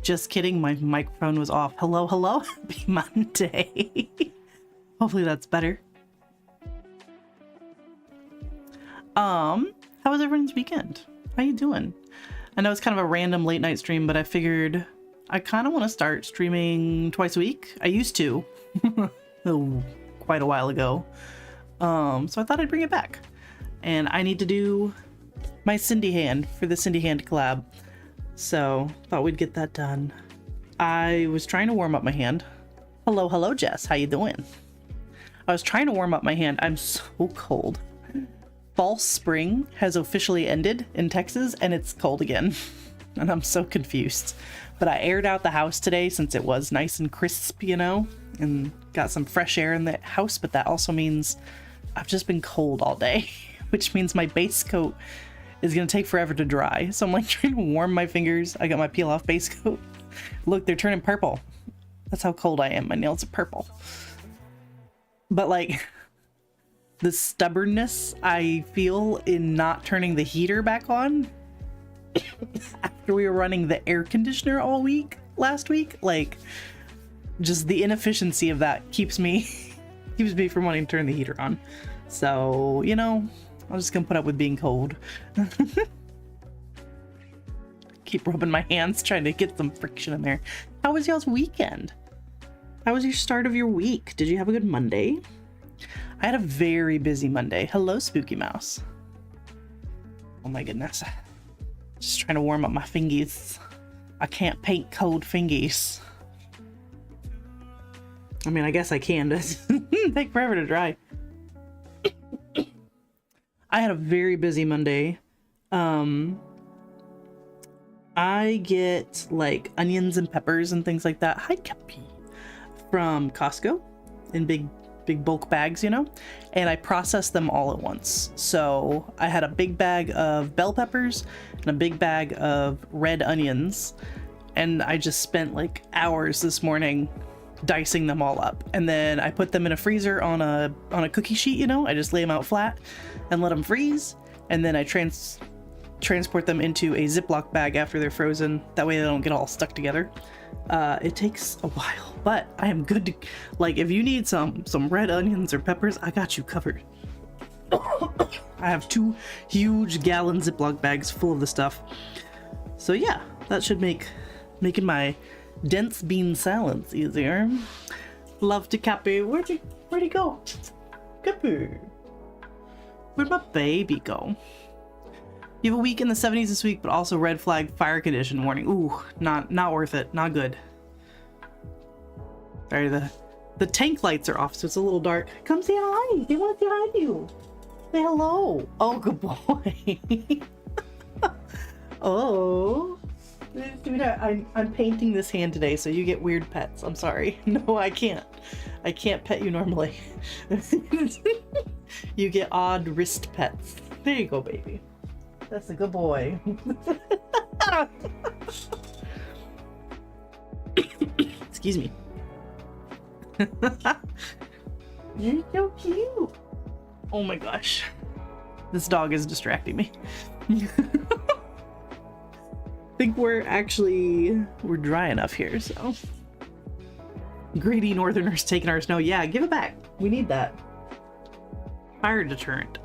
Just kidding, my microphone was off. Hello, hello, happy Monday. Hopefully that's better. How was everyone's weekend? How you doing? I know it's kind of a random late night stream, but I figured I kind of want to start streaming twice a week. I used to, quite a while ago. So I thought I'd bring it back. And I need to do my Cindy hand for the Cindy hand collab. So thought we'd get that done. I was trying to warm up my hand. Hello, hello, Jess. How you doing? I was trying to warm up my hand. I'm so cold. Fall spring has officially ended in Texas and it's cold again. And I'm so confused. But I aired out the house today since it was nice and crisp, you know, and got some fresh air in the house. But that also means I've just been cold all day, which means my base coat is gonna take forever to dry. So I'm like trying to warm my fingers. I got my peel off base coat. Look, they're turning purple. That's how cold I am. My nails are purple. But like the stubbornness I feel in not turning the heater back on after we were running the air conditioner all week last week, like just the inefficiency of that keeps me from wanting to turn the heater on. So, you know, I'm just gonna put up with being cold. Keep rubbing my hands, trying to get some friction in there. How was y'all's weekend? How was your start of your week? Did you have a good Monday? I had a very busy Monday. Hello, Spooky Mouse. Oh my goodness. Just trying to warm up my fingies. I can't paint cold fingies. I mean, I guess I can, but it take forever to dry. I had a very busy Monday. I get like onions and peppers and things like that. Hi, Cappy. From Costco in big bulk bags, you know, and I process them all at once. So I had a big bag of bell peppers and a big bag of red onions, and I just spent like hours this morning dicing them all up, and then I put them in a freezer on a cookie sheet, you know. I just lay them out flat and let them freeze, and then I transport them into a Ziploc bag after they're frozen. That way they don't get all stuck together. It takes a while, but I am good to, like, if you need some red onions or peppers, I got you covered. I have 2 huge gallon Ziploc bags full of the stuff. So yeah, that should make making my dense bean salads easier. Love to Cappy. Where'd he go? Cappy. Where'd my baby go? You have a week in the 70s this week, but also red flag fire condition warning. Ooh, not worth it. Not good. Sorry, the tank lights are off, so it's a little dark. Come say hi. They want to say hi to you. Say hello. Oh, good boy. Oh. Sweetheart, I'm painting this hand today, so you get weird pets. I'm sorry. No, I can't. I can't pet you normally. You get odd wrist pets. There you go, baby. That's a good boy. Excuse me. You're so cute. Oh my gosh. This dog is distracting me. I think we're dry enough here, so. Greedy northerners taking our snow. Yeah, give it back. We need that. Fire deterrent.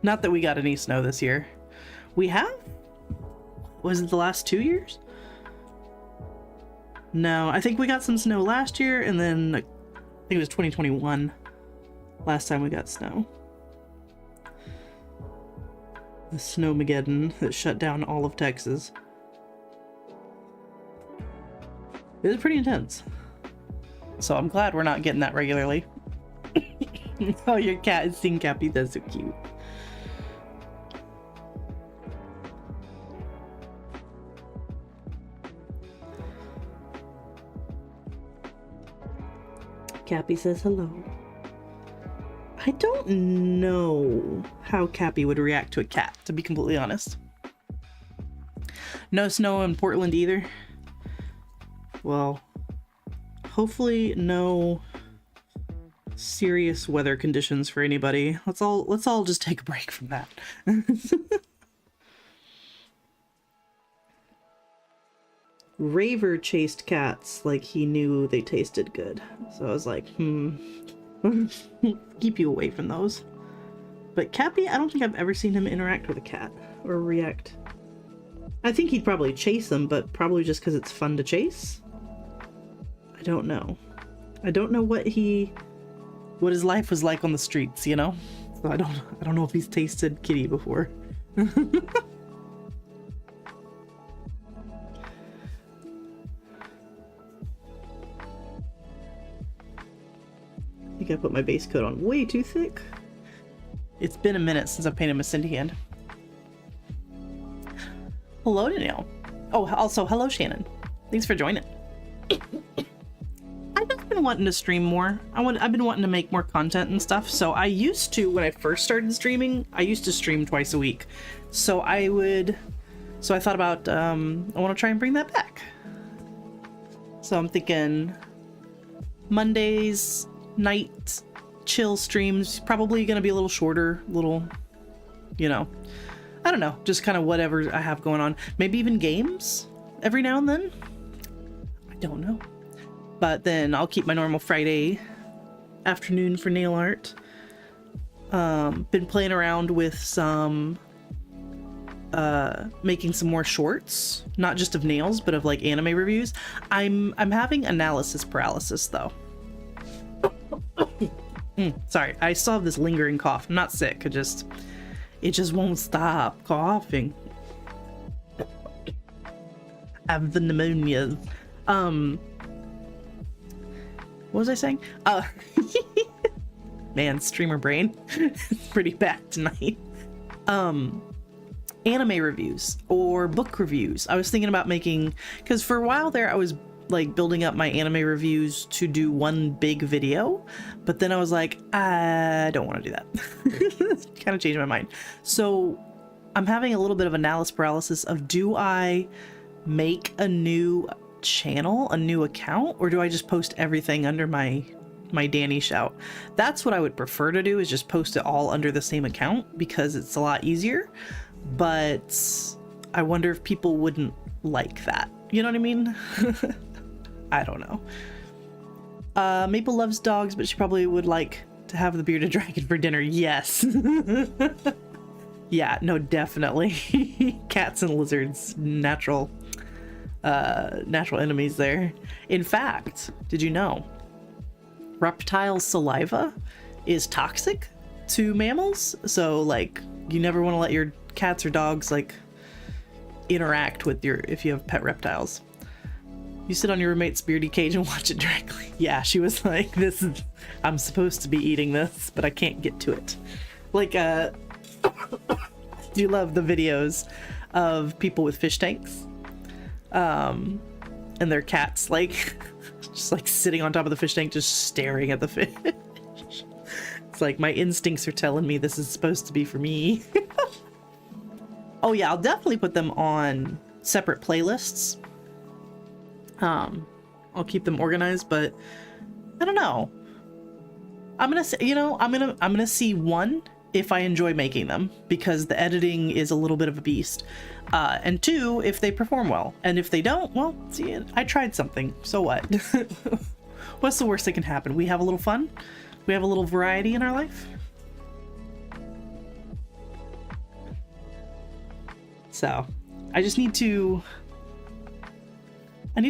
Not that we got any snow this year. We have? Was it the last 2 years? No, I think we got some snow last year, and then I think it was 2021 last time we got snow. The Snowmageddon that shut down all of Texas. It was pretty intense. So I'm glad we're not getting that regularly. Oh, your cat is seeing Cappy. That's so cute. Cappy says hello. I don't know how Cappy would react to a cat, to be completely honest. No snow in Portland either. Well, hopefully no serious weather conditions for anybody. Let's all just take a break from that. Raver chased cats like he knew they tasted good. So I was like, keep you away from those. But Cappy, I don't think I've ever seen him interact with a cat or react. I think he'd probably chase them, but probably just because it's fun to chase. I don't know. I don't know what his life was like on the streets, you know? So I don't know if he's tasted kitty before. I think I put my base coat on way too thick. It's been a minute since I've painted my Cindy hand. Hello, Danielle. Oh, also, hello, Shannon. Thanks for joining. I've just been wanting to stream more. I've been wanting to make more content and stuff. So I used to, when I first started streaming, I used to stream twice a week. So I thought about, I want to try and bring that back. So I'm thinking Mondays, night chill streams, probably gonna be a little shorter, you know, I don't know, just kind of whatever I have going on. Maybe even games every now and then. I don't know. But then I'll keep my normal Friday afternoon for nail art. Been playing around with some making some more shorts, not just of nails, but of like anime reviews. I'm having analysis paralysis though. Sorry, I still have this lingering cough. I'm not sick, it just won't stop coughing. I have the pneumonia. What was I saying? Man, streamer brain. It's pretty bad tonight. Anime reviews or book reviews. I was thinking about making, because for a while there I was like building up my anime reviews to do one big video, but then I was like, I don't want to do that. Kind of changed my mind. So I'm having a little bit of analysis paralysis of, do I make a new channel, a new account, or do I just post everything under my Danny Shout? That's what I would prefer to do, is just post it all under the same account, because it's a lot easier. But I wonder if people wouldn't like that. You know what I mean? I don't know. Maple loves dogs, but she probably would like to have the bearded dragon for dinner. Yes. Yeah, no, definitely. Cats and lizards, natural enemies there. In fact, did you know reptile saliva is toxic to mammals? So like, you never want to let your cats or dogs like interact with if you have pet reptiles. You sit on your roommate's beardy cage and watch it directly. Yeah, she was like, this is, I'm supposed to be eating this, but I can't get to it. Like, do you love the videos of people with fish tanks? And their cats, like, just like sitting on top of the fish tank, just staring at the fish. It's like, my instincts are telling me this is supposed to be for me. Oh yeah, I'll definitely put them on separate playlists. I'll keep them organized, but I don't know. I'm gonna say, you know, I'm gonna see one if I enjoy making them, because the editing is a little bit of a beast, and two, if they perform well, and if they don't, well, see, I tried something, so what? What's the worst that can happen? We have a little fun, we have a little variety in our life. So I just need to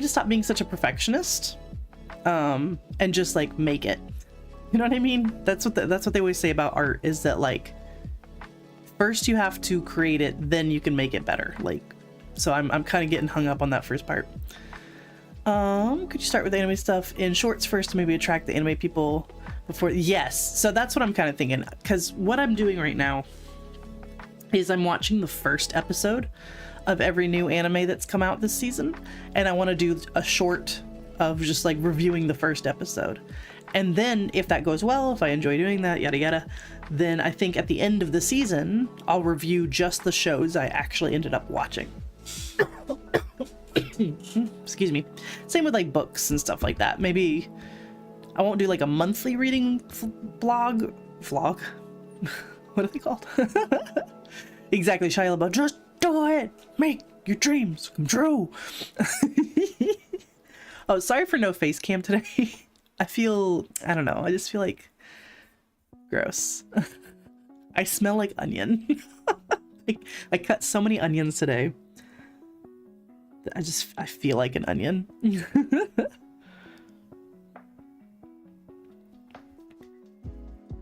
stop being such a perfectionist, and just like make it. You know what I mean? That's what they always say about art, is that like first you have to create it, then you can make it better. Like, so I'm kind of getting hung up on that first part. Could you start with anime stuff in shorts first to maybe attract the anime people before? Yes. So that's what I'm kind of thinking, because what I'm doing right now is I'm watching the first episode of every new anime that's come out this season, and I want to do a short of just like reviewing the first episode. And then if that goes well, if I enjoy doing that, yada yada, then I think at the end of the season I'll review just the shows I actually ended up watching. Excuse me. Same with like books and stuff like that. Maybe I won't do like a monthly reading vlog. What are they called? Exactly, Shia LaBeouf. Just do it! Make your dreams come true! Oh, sorry for no face cam today. I don't know, I just feel like gross. I smell like onion. I cut so many onions today that I feel like an onion.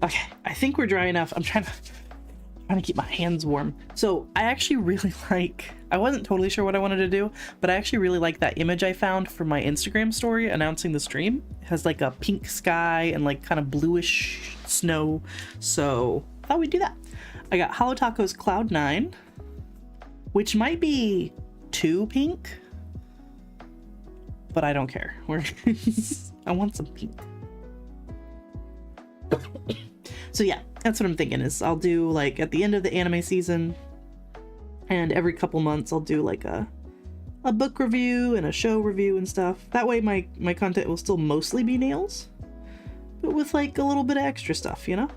Okay, I think we're dry enough. I'm trying to keep my hands warm. So I actually really like, I wasn't totally sure what I wanted to do, but I actually really like that image I found for my Instagram story announcing the stream. It has like a pink sky and like kind of bluish snow. So I thought we'd do that. I got Holo Taco's Cloud 9, which might be too pink, but I don't care. I want some pink. So yeah, that's what I'm thinking, is I'll do like at the end of the anime season, and every couple months I'll do like a book review and a show review and stuff. That way my content will still mostly be nails, but with like a little bit of extra stuff, you know?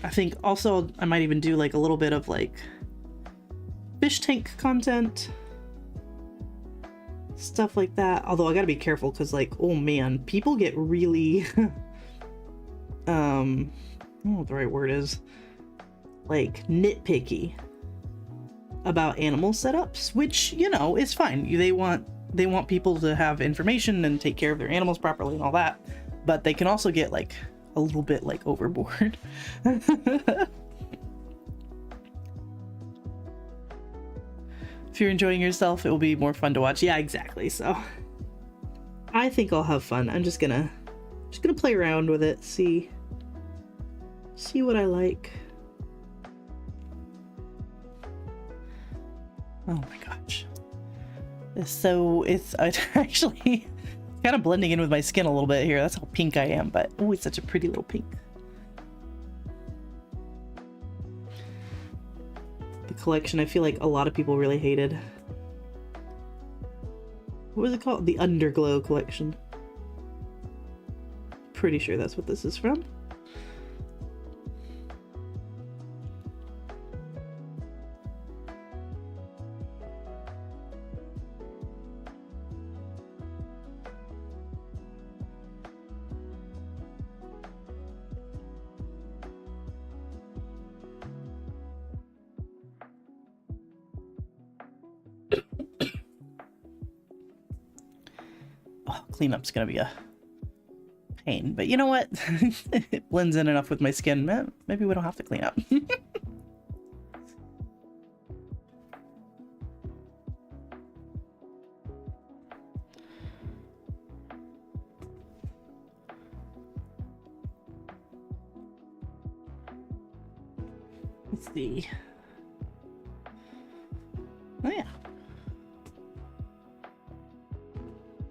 I think also I might even do like a little bit of like fish tank content, stuff like that. Although I gotta be careful, because like, oh man, people get really I don't know what the right word is, like nitpicky about animal setups, which, you know, is fine. They want people to have information and take care of their animals properly and all that, but they can also get like a little bit like overboard. If you're enjoying yourself, it will be more fun to watch. Yeah, exactly. So I think I'll have fun. I'm just gonna play around with it, see what I like. Oh my gosh. It's actually kind of blending in with my skin a little bit here. That's how pink I am, but oh, it's such a pretty little pink. The collection, I feel like a lot of people really hated. What was it called? The Underglow collection. Pretty sure that's what this is from. Cleanup's gonna be a pain, but you know what? It blends in enough with my skin. Maybe we don't have to clean up. Let's see. Oh yeah.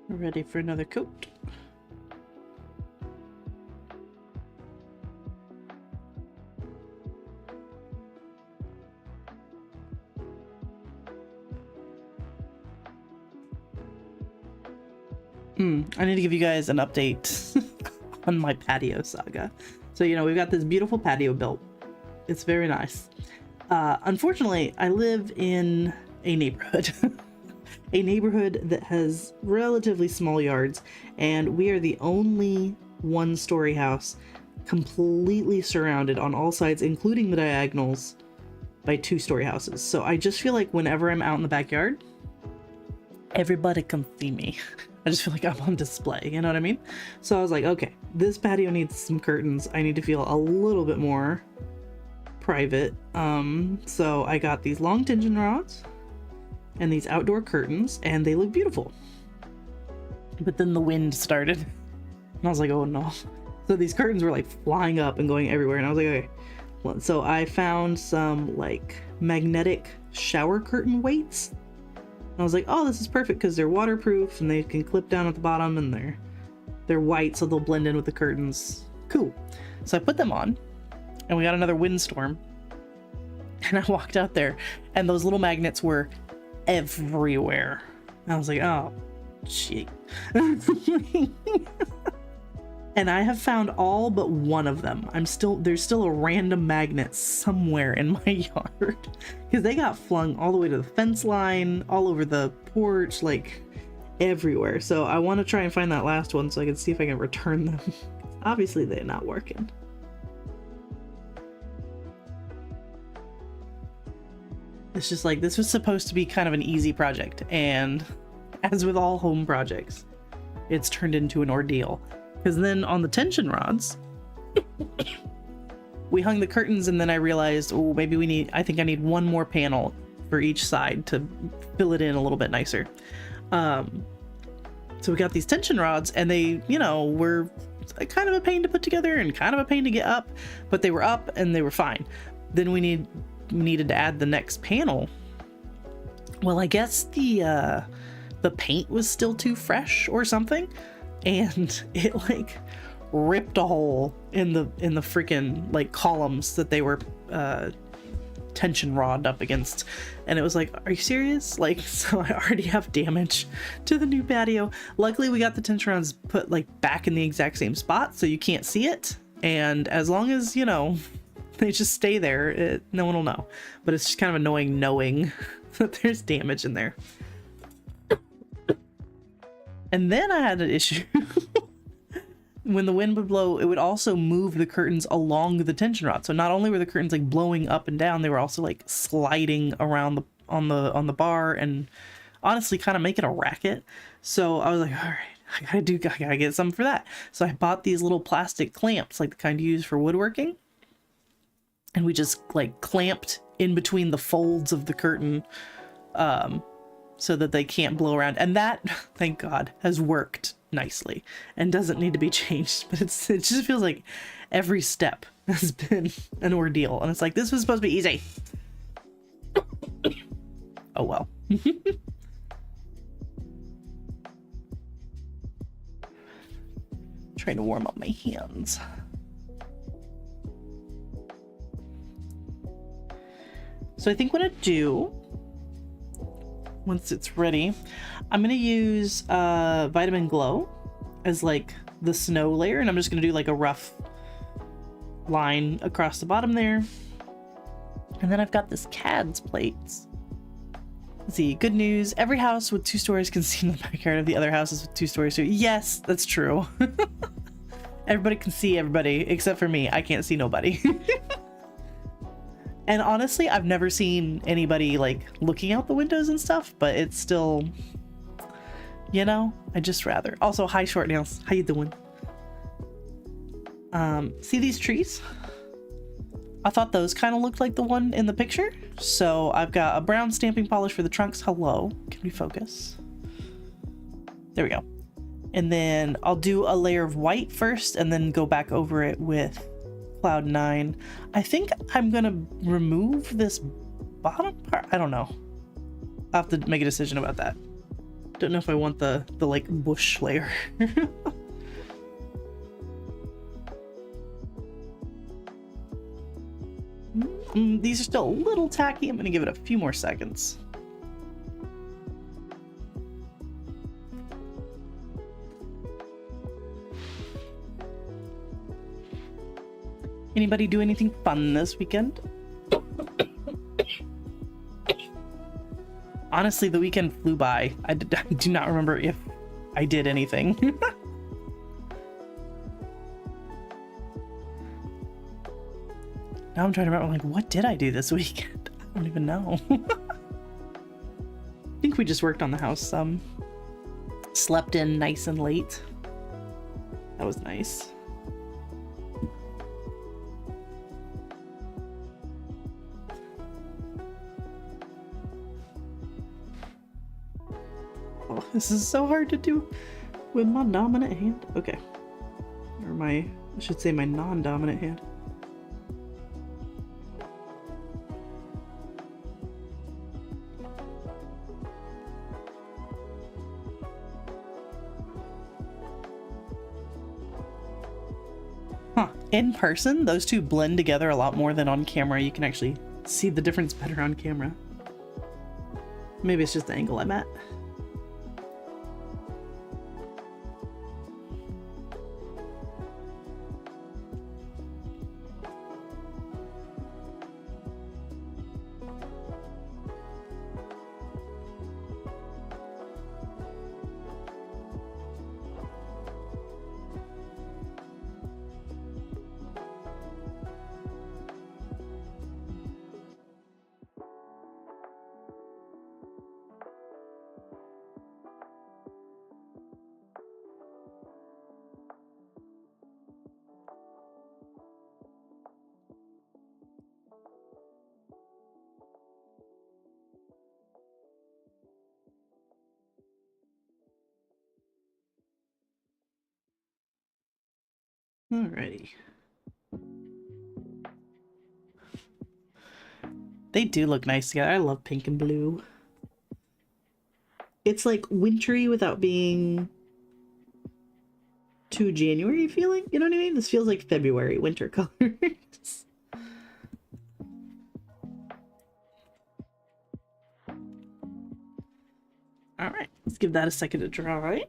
We're ready for another coat. I need to give you guys an update on my patio saga. So, you know, we've got this beautiful patio built. It's very nice. Unfortunately, I live in a neighborhood. A neighborhood that has relatively small yards, and we are the only one-story house completely surrounded on all sides, including the diagonals, by two-story houses. So I just feel like whenever I'm out in the backyard, everybody can see me. I just feel like I'm on display, you know what I mean? So I was like, okay, this patio needs some curtains. I need to feel a little bit more private. So I got these long tension rods and these outdoor curtains, and they look beautiful. But then the wind started, and I was like, oh no. So these curtains were like flying up and going everywhere, and I was like, okay. Well, so I found some like magnetic shower curtain weights. I was like, oh, this is perfect because they're waterproof and they can clip down at the bottom, and they're white, so they'll blend in with the curtains. Cool. So I put them on, and we got another windstorm, and I walked out there, and those little magnets were everywhere. I was like, oh, shit. And I have found all but one of them. There's still a random magnet somewhere in my yard because they got flung all the way to the fence line, all over the porch, like everywhere. So I want to try and find that last one so I can see if I can return them. Obviously they're not working. It's just like, this was supposed to be kind of an easy project, and as with all home projects, it's turned into an ordeal. Because then on the tension rods, we hung the curtains, and then I realized, oh, maybe I think I need one more panel for each side to fill it in a little bit nicer. So we got these tension rods, and they, you know, were kind of a pain to put together and kind of a pain to get up, but they were up and they were fine. Then we needed to add the next panel. Well, I guess the paint was still too fresh or something, and it like ripped a hole in the freaking like columns that they were tension rod up against, and it was like, are you serious? Like, so I already have damage to the new patio. Luckily we got the tension rods put like back in the exact same spot so you can't see it, and as long as, you know, they just stay there, no one will know. But it's just kind of annoying knowing that there's damage in there. And then I had an issue. When the wind would blow, it would also move the curtains along the tension rod. So not only were the curtains like blowing up and down, they were also like sliding around on the bar, and honestly kind of making a racket. So I was like, all right, I gotta get something for that. So I bought these little plastic clamps, like the kind you use for woodworking. And we just like clamped in between the folds of the curtain, so that they can't blow around. And that, thank God, has worked nicely and doesn't need to be changed. But it just feels like every step has been an ordeal. And it's like, this was supposed to be easy. Oh well. Trying to warm up my hands. So I think what I do, once it's ready, I'm gonna use Vitamin Glow as like the snow layer, and I'm just gonna do like a rough line across the bottom there. And then I've got this CADS plates. Let's see, good news, every house with 2 stories can see in the backyard of the other houses with 2 stories too. Yes, that's true. Everybody can see everybody except for me. I can't see nobody. And honestly, I've never seen anybody like looking out the windows and stuff, but it's still, you know, I just rather. Also, hi Short Nails, how you doing? See these trees? I thought those kind of looked like the one in the picture. So I've got a brown stamping polish for the trunks. Hello, can we focus? There we go. And then I'll do a layer of white first and then go back over it with cloud 9. I think I'm gonna remove this bottom part. I don't know. I'll have to make a decision about that. Don't know if I want the like bush layer. These are still a little tacky. I'm gonna give it a few more seconds. Anybody do anything fun this weekend? Honestly, the weekend flew by. I do not remember if I did anything. Now I'm trying to remember, like, what did I do this weekend? I don't even know. I think we just worked on the house some. Slept in nice and late. That was nice. Oh, this is so hard to do with my dominant hand. Okay. Or I should say my non-dominant hand. In person, those two blend together a lot more than on camera. You can actually see the difference better on camera. Maybe it's just the angle I'm at. Alrighty. They do look nice together. I love pink and blue. It's like wintry without being too January feeling. You know what I mean? This feels like February winter colors. Alright, let's give that a second to dry.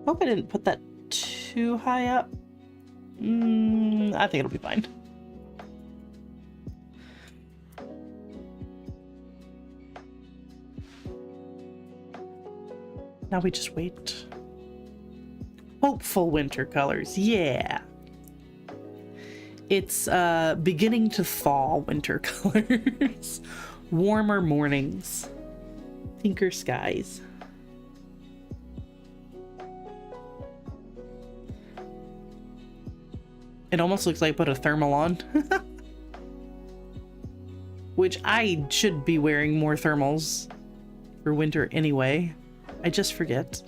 Hope I didn't put that too high up. I think it'll be fine. Now we just wait. Hopeful winter colors, yeah. It's beginning to thaw winter colors. Warmer mornings. Pinker skies. It almost looks like I put a thermal on. Which I should be wearing more thermals for winter anyway. I just forget.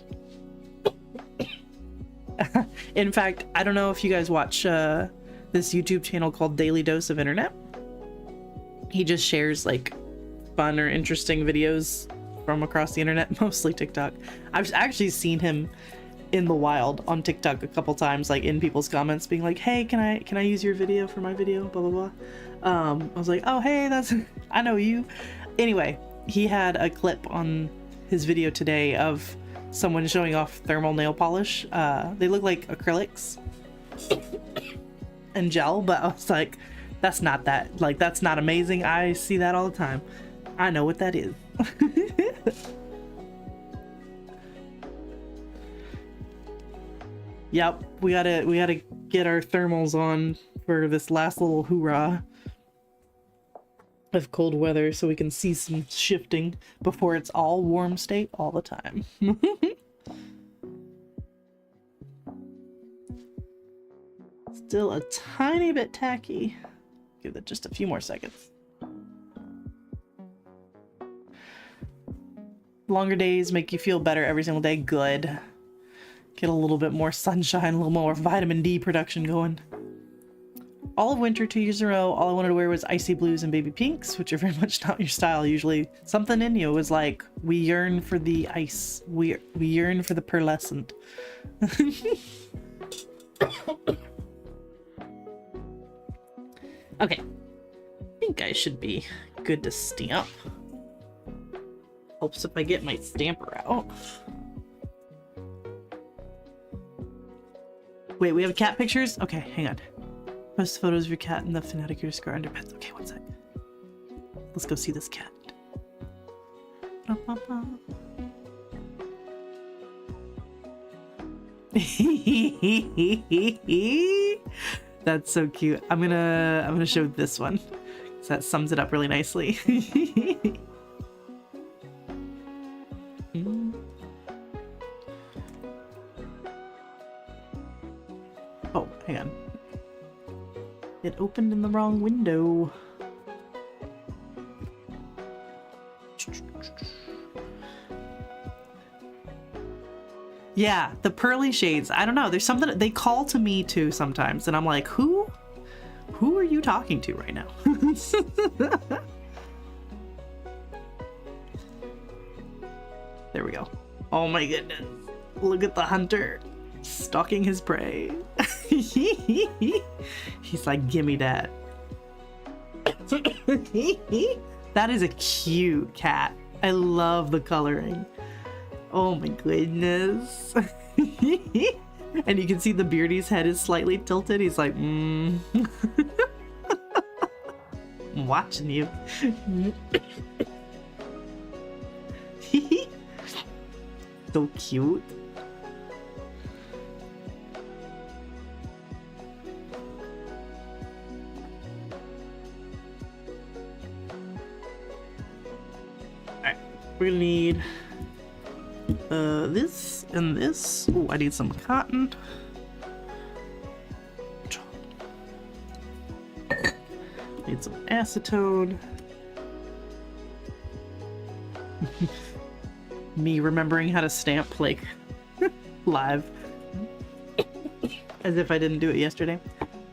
In fact, I don't know if you guys watch this YouTube channel called Daily Dose of Internet. He just shares like fun or interesting videos from across the internet, mostly TikTok. I've actually seen him in the wild on TikTok a couple times, like in people's comments being like, hey, can I use your video for my video, blah blah blah. I was like, oh hey, that's I know you. Anyway, he had a clip on his video today of someone showing off thermal nail polish. They look like acrylics and gel, but I was like, that's not that, like, that's not amazing. I see that all the time. I know what that is. Yep, we gotta get our thermals on for this last little hoorah. of cold weather so we can see some shifting before it's all warm state all the time. Still a tiny bit tacky. Give it just a few more seconds. Longer days make you feel better every single day. Good. Get a little bit more sunshine, a little more vitamin D production going. All of winter, 2 years in a row, all I wanted to wear was icy blues and baby pinks, which are very much not your style. Usually something in you was like, we yearn for the ice. We yearn for the pearlescent. Okay. I think I should be good to stamp. Helps if I get my stamper out. Wait, we have cat pictures? Okay, hang on. Post photos of your cat in the Fanatic Underscore Underpets. Okay, one sec. Let's go see this cat. That's so cute. I'm gonna show this one, because that sums it up really nicely. Oh, hang on. It opened in the wrong window. Yeah, the pearly shades. I don't know. There's something they call to me too sometimes, and I'm like, who are you talking to right now? There we go. Oh my goodness. Look at the hunter stalking his prey. He's like, gimme that. That is a cute cat. I love the coloring. Oh my goodness. And you can see the beardie's head is slightly tilted. He's like, I'm watching you. So cute. Alright, we're gonna need this and this. Oh, I need some cotton. Need some acetone. Me remembering how to stamp like live. As if I didn't do it yesterday.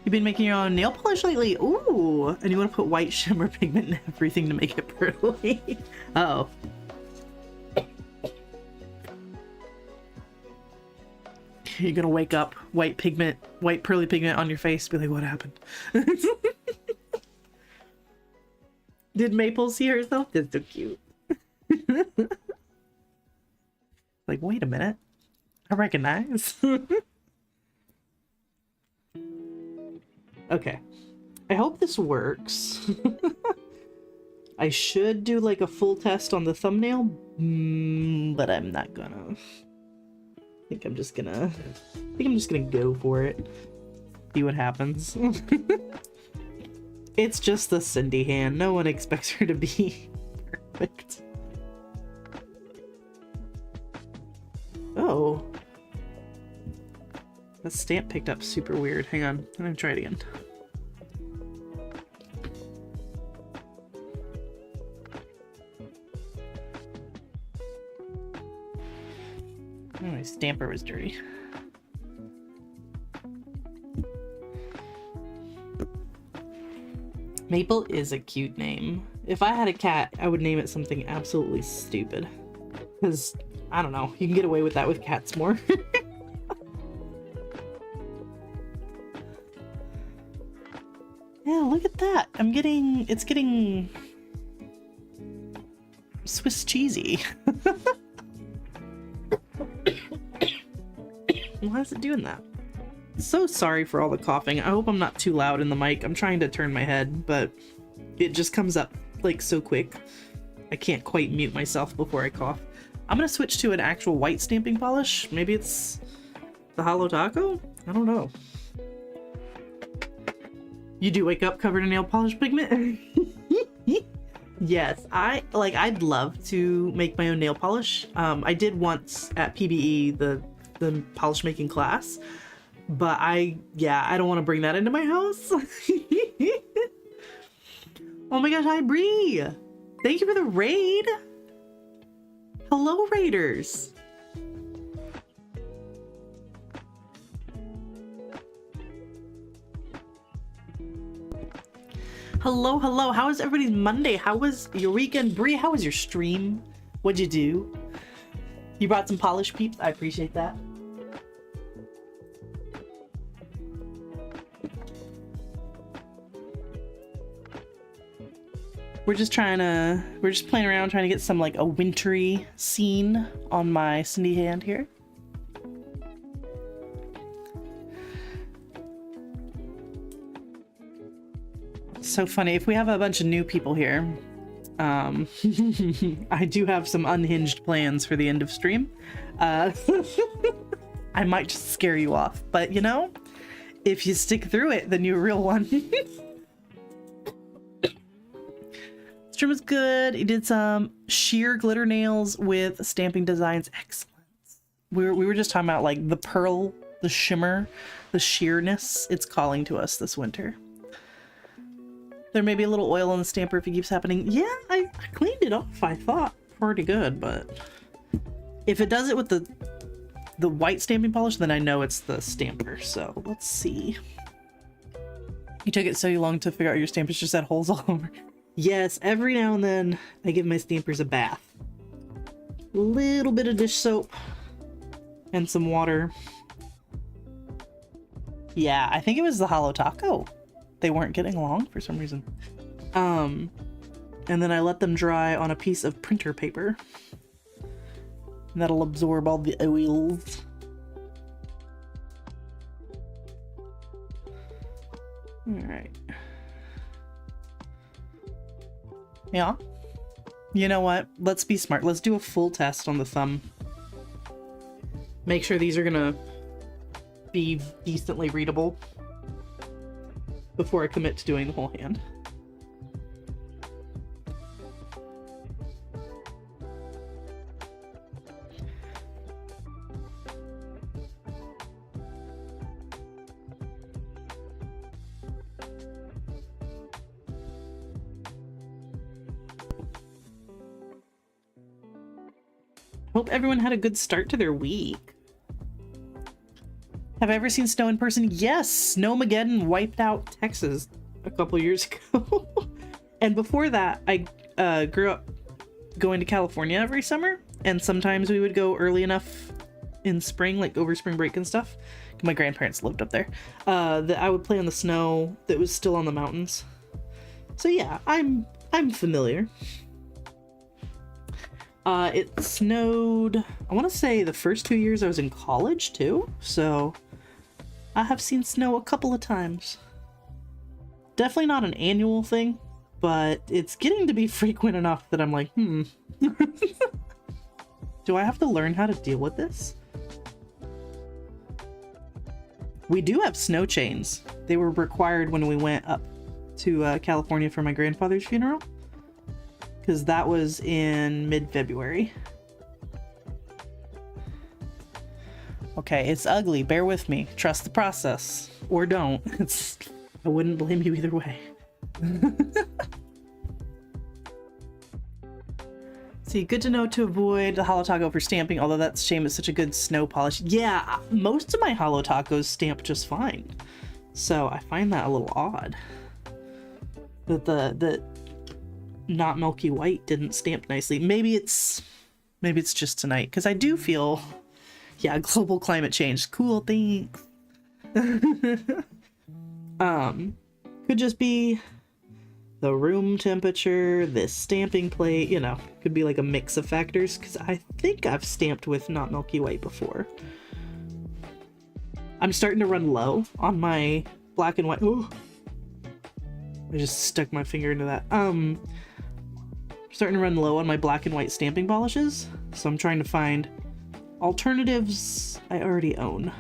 You've been making your own nail polish lately? Ooh, and you want to put white shimmer pigment in everything to make it pearly. Uh-oh. You're gonna wake up, white pearly pigment on your face, be like, what happened? Did Maple see herself? That's so cute. Like, wait a minute. I recognize. Okay. I hope this works. I should do like a full test on the thumbnail, but I'm not gonna. I think I'm just gonna go for it. See what happens. It's just the Cindy hand. No one expects her to be perfect. Oh. The stamp picked up super weird. Hang on. I'm gonna try it again. Oh, my stamper was dirty. Maple is a cute name. If I had a cat, I would name it something absolutely stupid. Because, I don't know, you can get away with that with cats more. Yeah, look at that. It's getting Swiss cheesy. Why is it doing that? So sorry for all the coughing. I hope I'm not too loud in the mic. I'm trying to turn my head, but it just comes up like so quick. I can't quite mute myself before I cough. I'm gonna switch to an actual white stamping polish. Maybe it's the Holo Taco? I don't know. You do wake up covered in nail polish pigment? Yes, I'd love to make my own nail polish. I did once at PBE, the polish making class, but I don't want to bring that into my house. Oh my gosh, hi Bree! Thank you for the raid! Hello, raiders! Hello, hello. How was everybody's Monday? How was your weekend? Bree, how was your stream? What'd you do? You brought some polish peeps? I appreciate that. We're just playing around, trying to get some, like, a wintry scene on my Cindy hand here. So funny. If we have a bunch of new people here, I do have some unhinged plans for the end of stream. I might just scare you off, but you know, if you stick through it, then you're a real one. Stream was good. He did some sheer glitter nails with stamping designs. Excellent. We were just talking about like the pearl, the shimmer, the sheerness. It's calling to us this winter. There may be a little oil on the stamper if it keeps happening. Yeah, I cleaned it off, I thought. Pretty good, but if it does it with the white stamping polish, then I know it's the stamper. So let's see. You took it so long to figure out your stampers just had holes all over. Yes, every now and then I give my stampers a bath. A little bit of dish soap and some water. Yeah, I think it was the Holo Taco. They weren't getting along for some reason. And then I let them dry on a piece of printer paper. And that'll absorb all the oils. Alright. Yeah. You know what? Let's be smart. Let's do a full test on the thumb. Make sure these are gonna be decently readable before I commit to doing the whole hand. Hope everyone had a good start to their week. Have I ever seen snow in person? Yes! Snowmageddon wiped out Texas a couple years ago. And before that, I grew up going to California every summer, and sometimes we would go early enough in spring, like over spring break and stuff. My grandparents lived up there. That I would play on the snow that was still on the mountains. So yeah, I'm familiar. It snowed, I want to say the first 2 years I was in college too, so I have seen snow a couple of times. Definitely not an annual thing, but it's getting to be frequent enough that I'm like, do I have to learn how to deal with this? We do have snow chains. They were required when we went up to California for my grandfather's funeral, because that was in mid-February. Okay, it's ugly. Bear with me. Trust the process. Or don't. I wouldn't blame you either way. See, good to know to avoid the Holo Taco for stamping, although that's a shame it's such a good snow polish. Yeah, most of my Holo Tacos stamp just fine. So I find that a little odd. That the not milky white didn't stamp nicely. Maybe it's just tonight, because I do feel, yeah, global climate change. Cool, thanks. Could just be the room temperature, this stamping plate, you know, could be like a mix of factors, because I think I've stamped with not milky white before. I'm starting to run low on my black and white. Ooh, I just stuck my finger into that. Starting to run low on my black and white stamping polishes, so I'm trying to find alternatives I already own.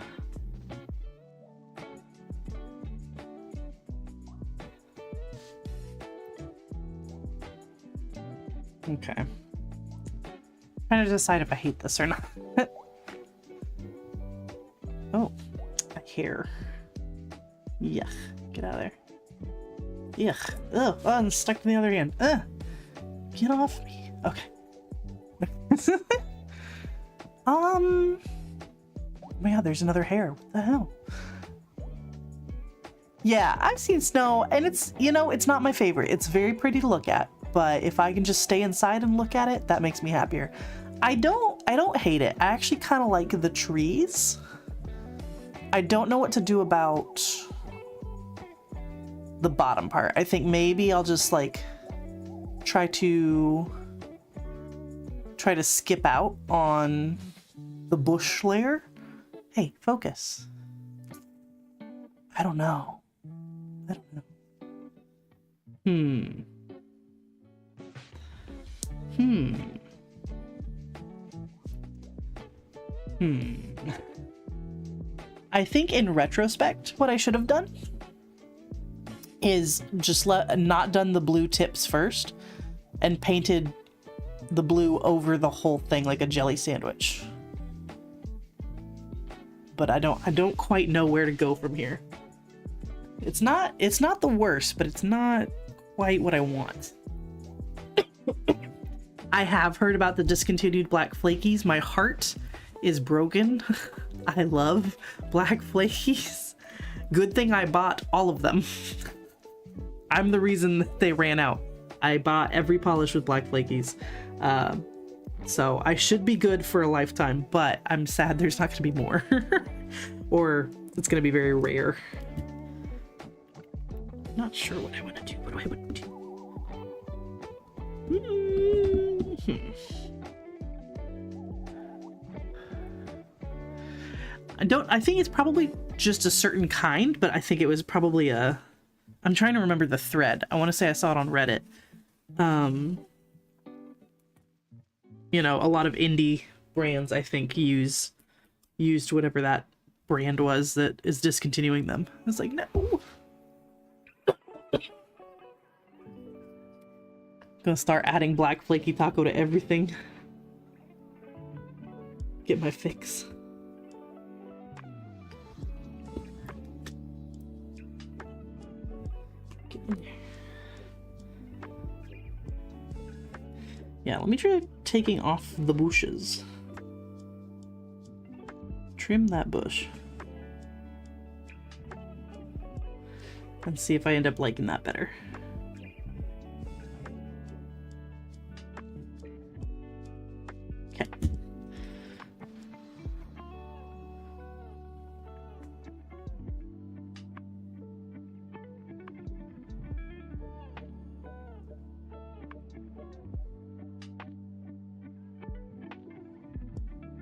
Okay. Trying to decide if I hate this or not. Oh, a hair. Yuck. Get out of there. Yuck. Ugh. Oh, I'm stuck in the other hand. Ugh. Get off me. Okay. Oh my god, there's another hair. What the hell? Yeah, I've seen snow, and it's, you know, it's not my favorite. It's very pretty to look at, but if I can just stay inside and look at it, that makes me happier. I don't hate it. I actually kind of like the trees. I don't know what to do about the bottom part. I think maybe I'll just like try to skip out on the bush layer. Hey, focus. I don't know. I think in retrospect, what I should have done is just not done the blue tips first and painted the blue over the whole thing like a jelly sandwich. But I don't quite know where to go from here. It's not the worst, but it's not quite what I want. I have heard about the discontinued black flakies. My heart is broken. I love black flakies. Good thing I bought all of them. I'm the reason that they ran out. I bought every polish with black flakies. So I should be good for a lifetime, but I'm sad there's not going to be more. Or it's going to be very rare. Not sure what I want to do. What do I want to do? I think it's probably just a certain kind, but I think it was probably I'm trying to remember the thread. I want to say I saw it on Reddit. You know, a lot of indie brands, I think, used whatever that brand was that is discontinuing them. I was like, no. Gonna start adding black flaky taco to everything. Get my fix. Get in there. Yeah, let me try taking off the bushes. Trim that bush. And see if I end up liking that better. Okay.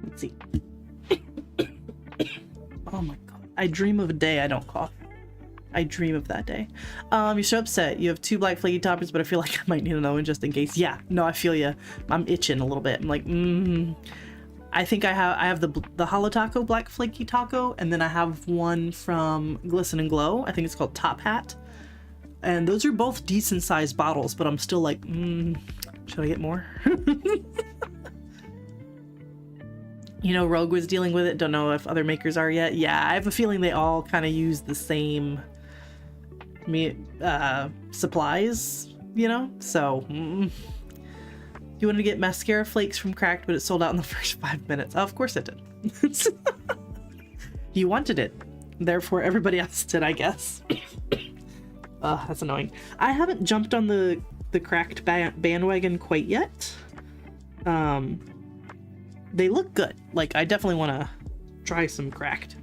Let's see. Oh my god. I dream of a day I don't cough. I dream of that day. You're so upset. You have 2 black flaky toppers, but I feel like I might need another one just in case. Yeah, no, I feel you. I'm itching a little bit. I'm like, I think I have the Holo Taco black flaky taco, and then I have one from Glisten and Glow. I think it's called Top Hat. And those are both decent sized bottles, but I'm still like, should I get more? You know, Rogue was dealing with it. Don't know if other makers are yet. Yeah, I have a feeling they all kind of use the same supplies, you know? So, you wanted to get mascara flakes from Cracked, but it sold out in the first 5 minutes. Oh, of course it did. You wanted it. Therefore, everybody else did, I guess. That's annoying. I haven't jumped on the Cracked bandwagon quite yet. They look good. Like, I definitely want to try some Cracked.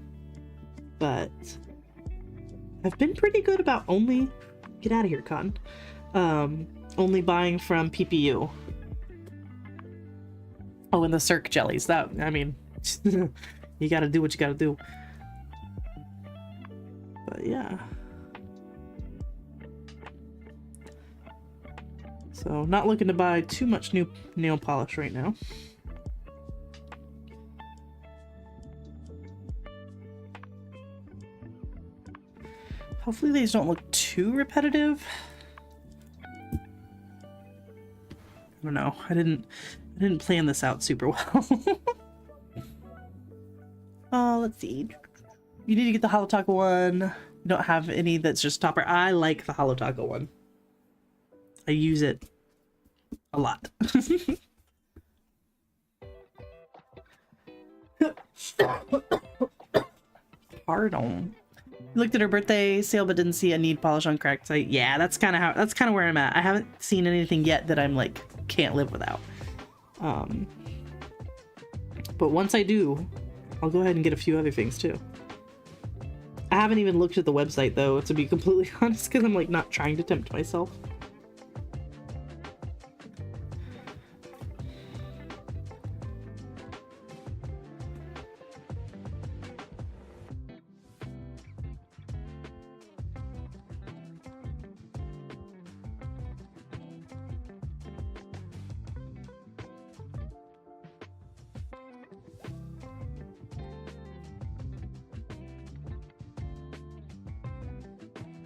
But I've been pretty good about only... Get out of here, Cotton. Only buying from PPU. Oh, and the Cirque jellies. That, I mean, you gotta do what you gotta do. But yeah. So, not looking to buy too much new nail polish right now. Hopefully these don't look too repetitive. I don't know. I didn't plan this out super well. Let's see. You need to get the Halotaka one. You don't have any that's just topper. I like the Halotaka one. I use it a lot. Pardon. Looked at her birthday sale but didn't see a need polish on cracked site. Yeah, that's kind of where I'm at. I haven't seen anything yet that I'm like can't live without. But once I do, I'll go ahead and get a few other things too. I haven't even looked at the website though, to be completely honest, because I'm like not trying to tempt myself.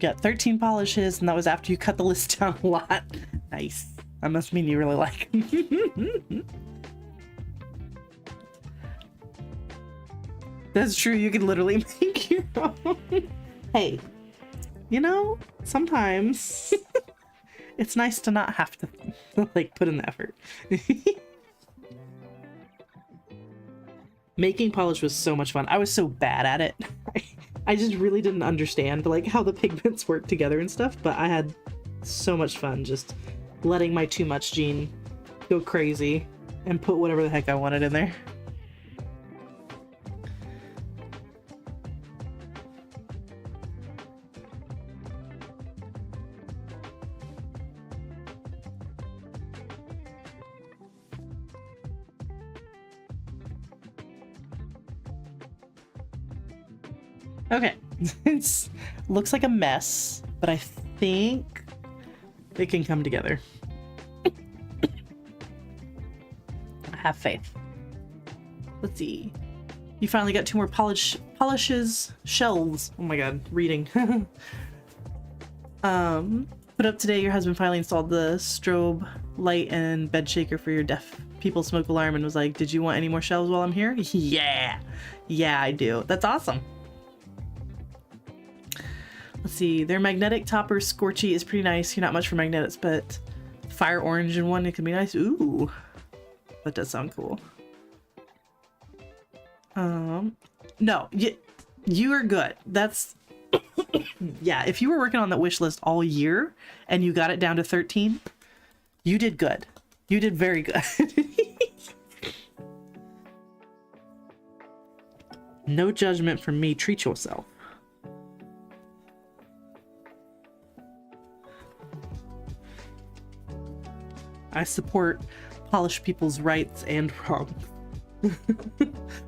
Got 13 polishes, and that was after you cut the list down a lot. Nice. That must mean you really like them. That's true, you can literally make your own. Hey, you know, sometimes it's nice to not have to like put in the effort. Making polish was so much fun. I was so bad at it. I just really didn't understand like how the pigments work together and stuff, but I had so much fun just letting my too much gene go crazy and put whatever the heck I wanted in there. Okay, it looks like a mess, but I think it can come together. I have faith. Let's see. You finally got 2 more polishes, shelves. Oh my god, reading. Put up today, your husband finally installed the strobe light and bed shaker for your deaf people smoke alarm and was like, did you want any more shelves while I'm here? Yeah. Yeah, I do. That's awesome. Let's see, their magnetic topper Scorchy is pretty nice. You're not much for magnetics, but fire orange in one, it can be nice. Ooh, that does sound cool. No, you are good. That's, yeah, if you were working on that wish list all year and you got it down to 13, you did good. You did very good. No judgment from me. Treat yourself. I support polished people's rights and wrongs.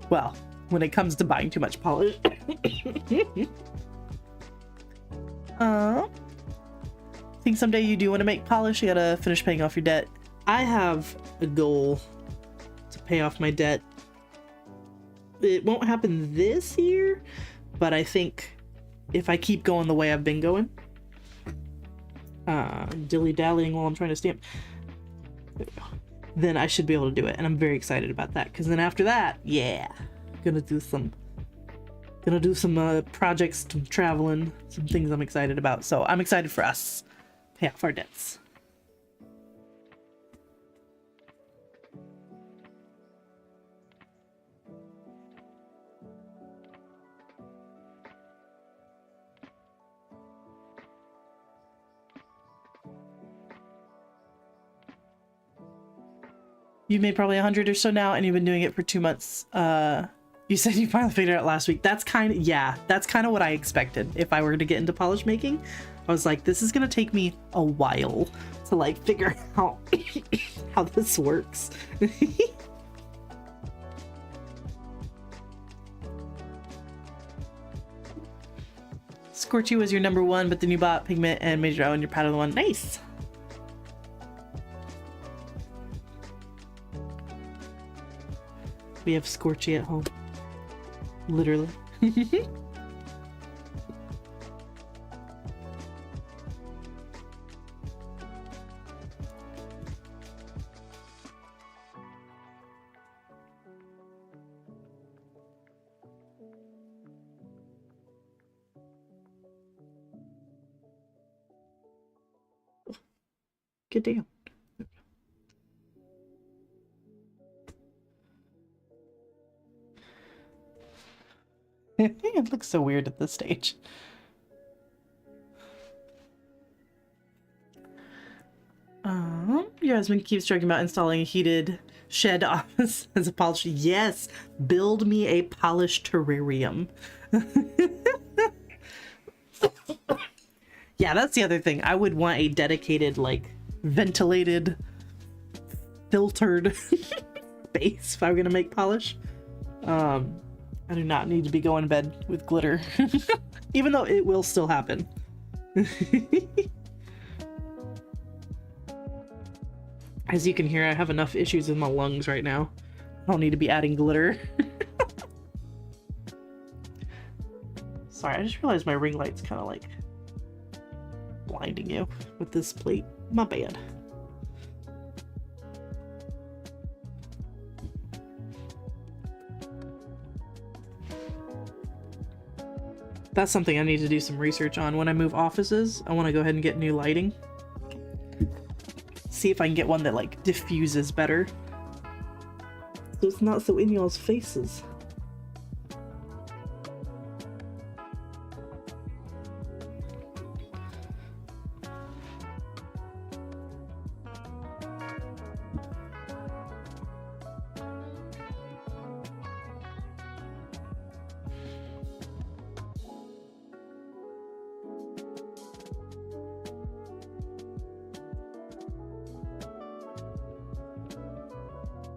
Well, when it comes to buying too much polish. Think someday you do want to make polish, you gotta finish paying off your debt. I have a goal to pay off my debt. It won't happen this year, but I think if I keep going the way I've been going, dilly-dallying while I'm trying to stamp, then I should be able to do it, and I'm very excited about that, because then after that, yeah, gonna do some projects, some traveling, some things I'm excited about. So I'm excited for us pay off our debts. You made probably 100 or so now, and you've been doing it for 2 months. You said you finally figured it out last week. That's kind of, yeah, that's kind of what I expected if I were to get into polish making. I was like, this is gonna take me a while to like figure out how this works. Scorchy was your number 1, but then you bought pigment and made your own. You're proud of the one. Nice. We have Scorchy at home. Literally. Good deal. It looks so weird at this stage. Your husband keeps joking about installing a heated shed office as a polish. Yes, build me a polished terrarium. Yeah, that's the other thing. I would want a dedicated, like, ventilated, filtered space if I were gonna make polish. I do not need to be going to bed with glitter, even though it will still happen. As you can hear, I have enough issues with my lungs right now. I don't need to be adding glitter. Sorry, I just realized my ring light's kind of like blinding you with this plate. My bad. That's something I need to do some research on. When I move offices, I want to go ahead and get new lighting. See if I can get one that like diffuses better, so it's not so in y'all's faces.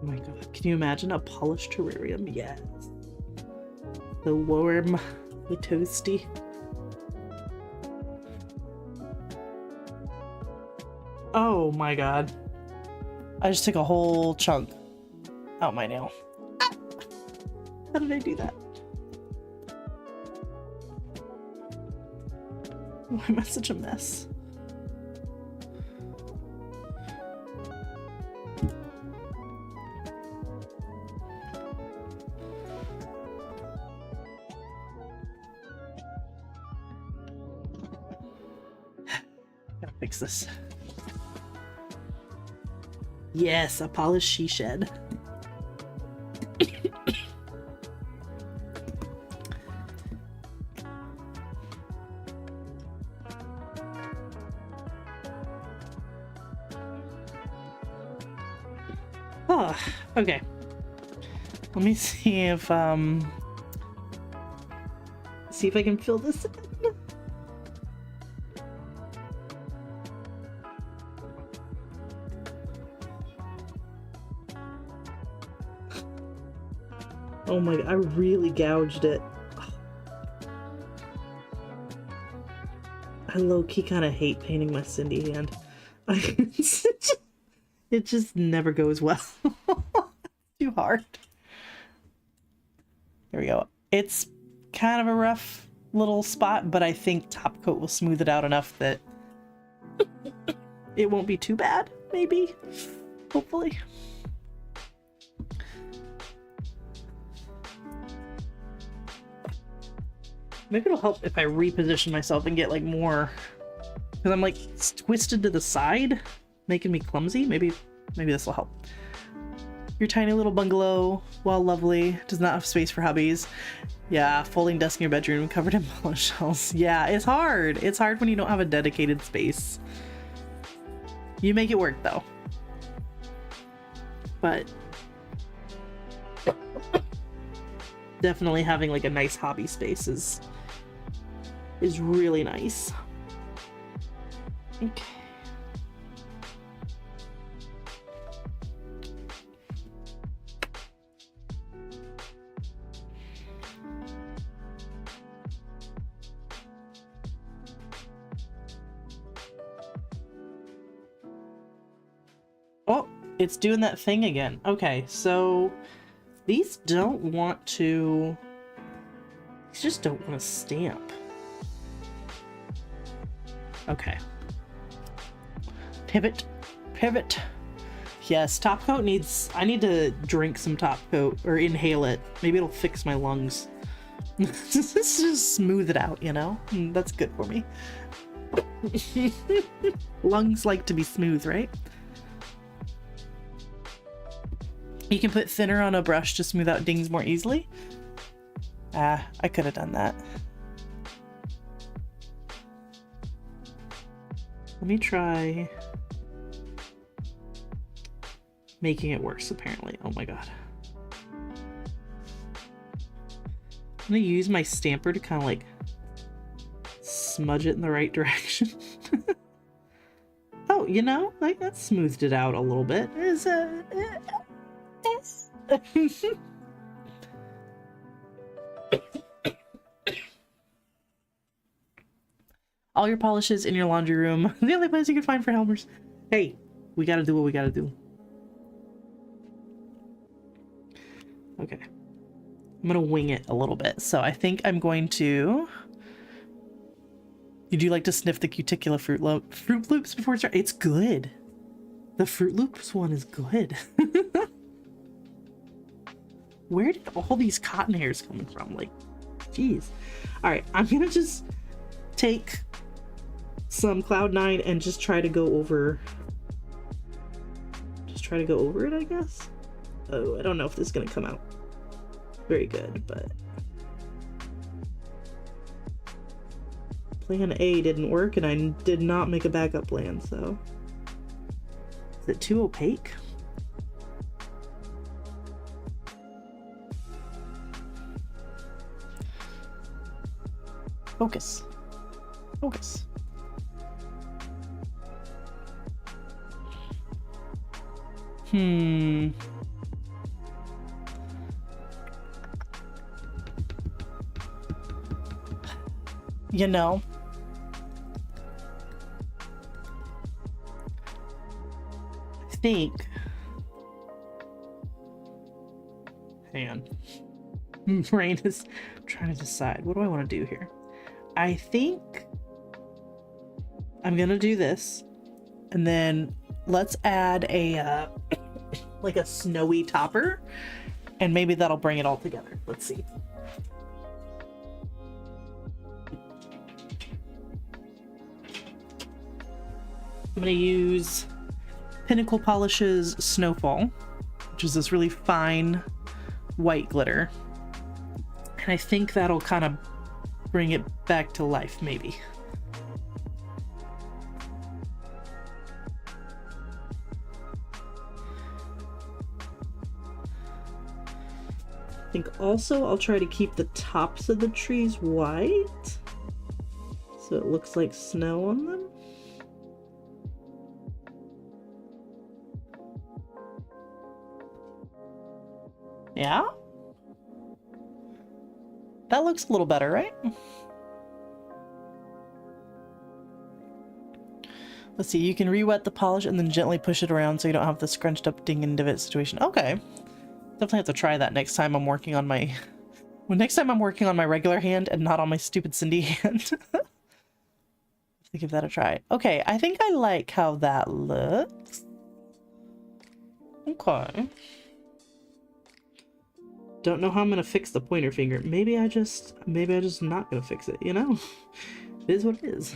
Oh my god, can you imagine a polished terrarium? Yes. The warm, the toasty. Oh my god. I just took a whole chunk out my nail. Ah! How did I do that? Why am I such a mess? Fix this. Yes, a polished she shed. Oh, okay. Let me see if I can fill this in. Oh my god, I really gouged it. I low-key kind of hate painting my Cindy hand. It just never goes well. Too hard. There we go. It's kind of a rough little spot, but I think top coat will smooth it out enough that it won't be too bad, maybe. Hopefully. Maybe it'll help if I reposition myself and get like more, because I'm like twisted to the side, making me clumsy. Maybe this will help. Your tiny little bungalow, while lovely, does not have space for hubbies. Yeah, folding desk in your bedroom covered in polish shells. Yeah, it's hard. It's hard when you don't have a dedicated space. You make it work though. But definitely having like a nice hobby space is really nice. Okay. Oh, it's doing that thing again. Okay, so these don't want to... These just don't want to stamp. Okay. Pivot. Pivot. Yes, top coat needs... I need to drink some top coat, or inhale it. Maybe it'll fix my lungs. Just smooth it out, you know? That's good for me. Lungs like to be smooth, right? You can put thinner on a brush to smooth out dings more easily. Ah, I could have done that. Let me try making it worse, apparently. Oh my god. I'm gonna use my stamper to kind of like smudge it in the right direction. Oh, you know, like that smoothed it out a little bit. Is all your polishes in your laundry room. The only place you can find for Helmers. Hey, we gotta do what we gotta do. Okay. I'm gonna wing it a little bit. So I think I'm going to... You do like to sniff the Cuticula Fruit Loops before it's... It's good. The Fruit Loops one is good. Where did all these cotton hairs coming from? Like, jeez. Alright, I'm gonna just take some Cloud9 and just try to go over... Just try to go over it, I guess? Oh, I don't know if this is gonna come out very good, but... Plan A didn't work, and I did not make a backup plan, so... Is it too opaque? Focus. Focus. You know, I think, hang on, brain is trying to decide, what do I want to do here? I think I'm gonna do this, and then let's add a like a snowy topper, and maybe that'll bring it all together. Let's see. I'm gonna use Pinnacle Polish's Snowfall, which is this really fine white glitter, and I think that'll kind of bring it back to life, maybe. I think also I'll try to keep the tops of the trees white so it looks like snow on them. Yeah? That looks a little better, right? Let's see, you can re-wet the polish and then gently push it around so you don't have the scrunched up ding and divot situation. Okay. Definitely have to try that next time I'm working on my... Well, next time I'm working on my regular hand and not on my stupid Cindy hand. Let's give that a try. Okay, I think I like how that looks. Okay. Don't know how I'm gonna fix the pointer finger. Maybe I just not gonna fix it, you know? It is what it is.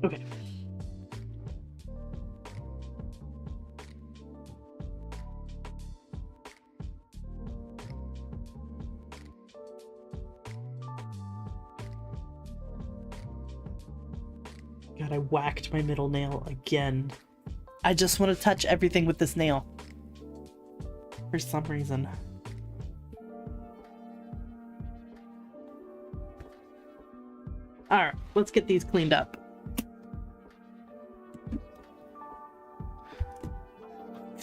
Okay. God, I whacked my middle nail again. I just want to touch everything with this nail. For some reason. Alright, let's get these cleaned up.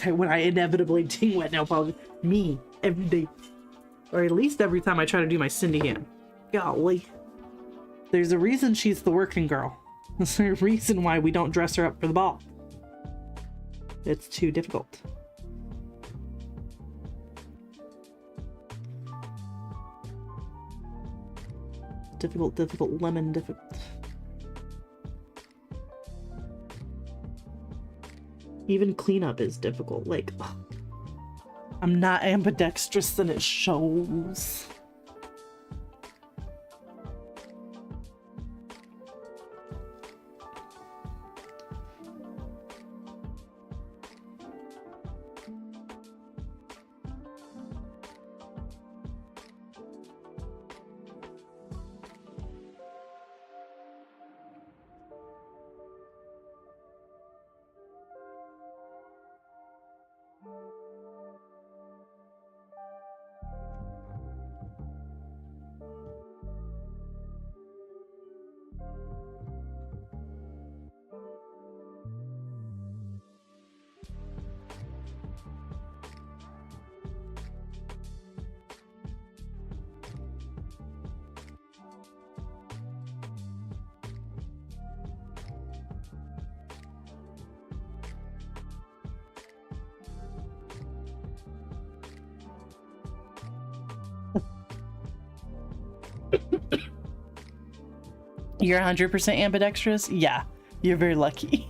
When I inevitably ding wet nail polish, me, every day. Or at least every time I try to do my Cindy hand. Golly. There's a reason she's the working girl. That's the reason why we don't dress her up for the ball. It's too difficult. Difficult, lemon difficult. Even cleanup is difficult. Like, ugh. I'm not ambidextrous and it shows. You're 100% ambidextrous? Yeah, you're very lucky.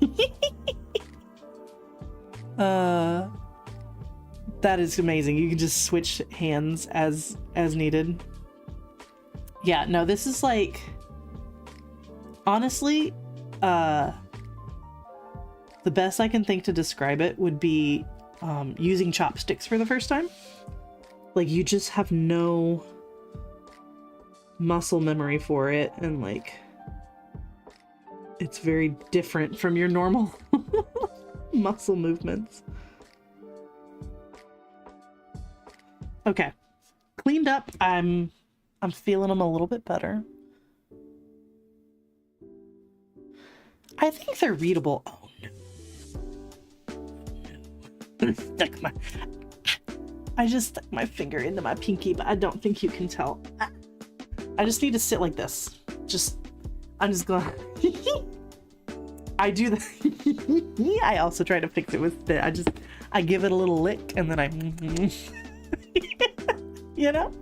That is amazing. You can just switch hands as needed. Yeah, no, this is like, honestly, the best I can think to describe it would be using chopsticks for the first time. Like, you just have no muscle memory for it, and like, it's very different from your normal muscle movements. Okay, cleaned up. I'm feeling them a little bit better. I think they're readable. Oh no. I just stuck my finger into my pinky, but I don't think you can tell. I just need to sit like this. I'm just gonna I do that. I also try to fix it with I give it a little lick and then I you know.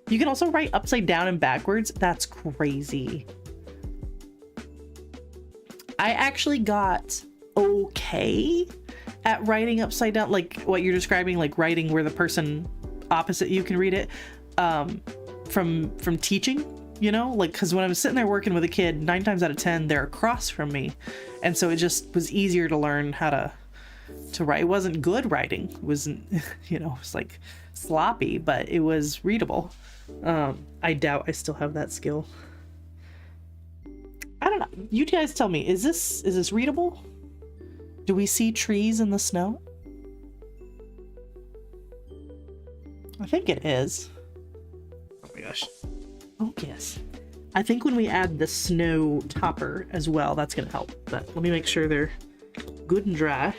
You can also write upside down and backwards. That's crazy. I actually got okay at writing upside down, like what you're describing, like writing where the person opposite you can read it, from teaching, you know, like, because when I was sitting there working with a kid, 9 times out of 10 they're across from me, and so it just was easier to learn how to write. It wasn't good writing, it wasn't, you know, it was like sloppy, but it was readable. I doubt I still have that skill. I don't know, you guys tell me, is this readable? Do we see trees in the snow? I think it is. Oh my gosh. Oh yes. I think when we add the snow topper as well, that's gonna help. But let me make sure they're good and dry.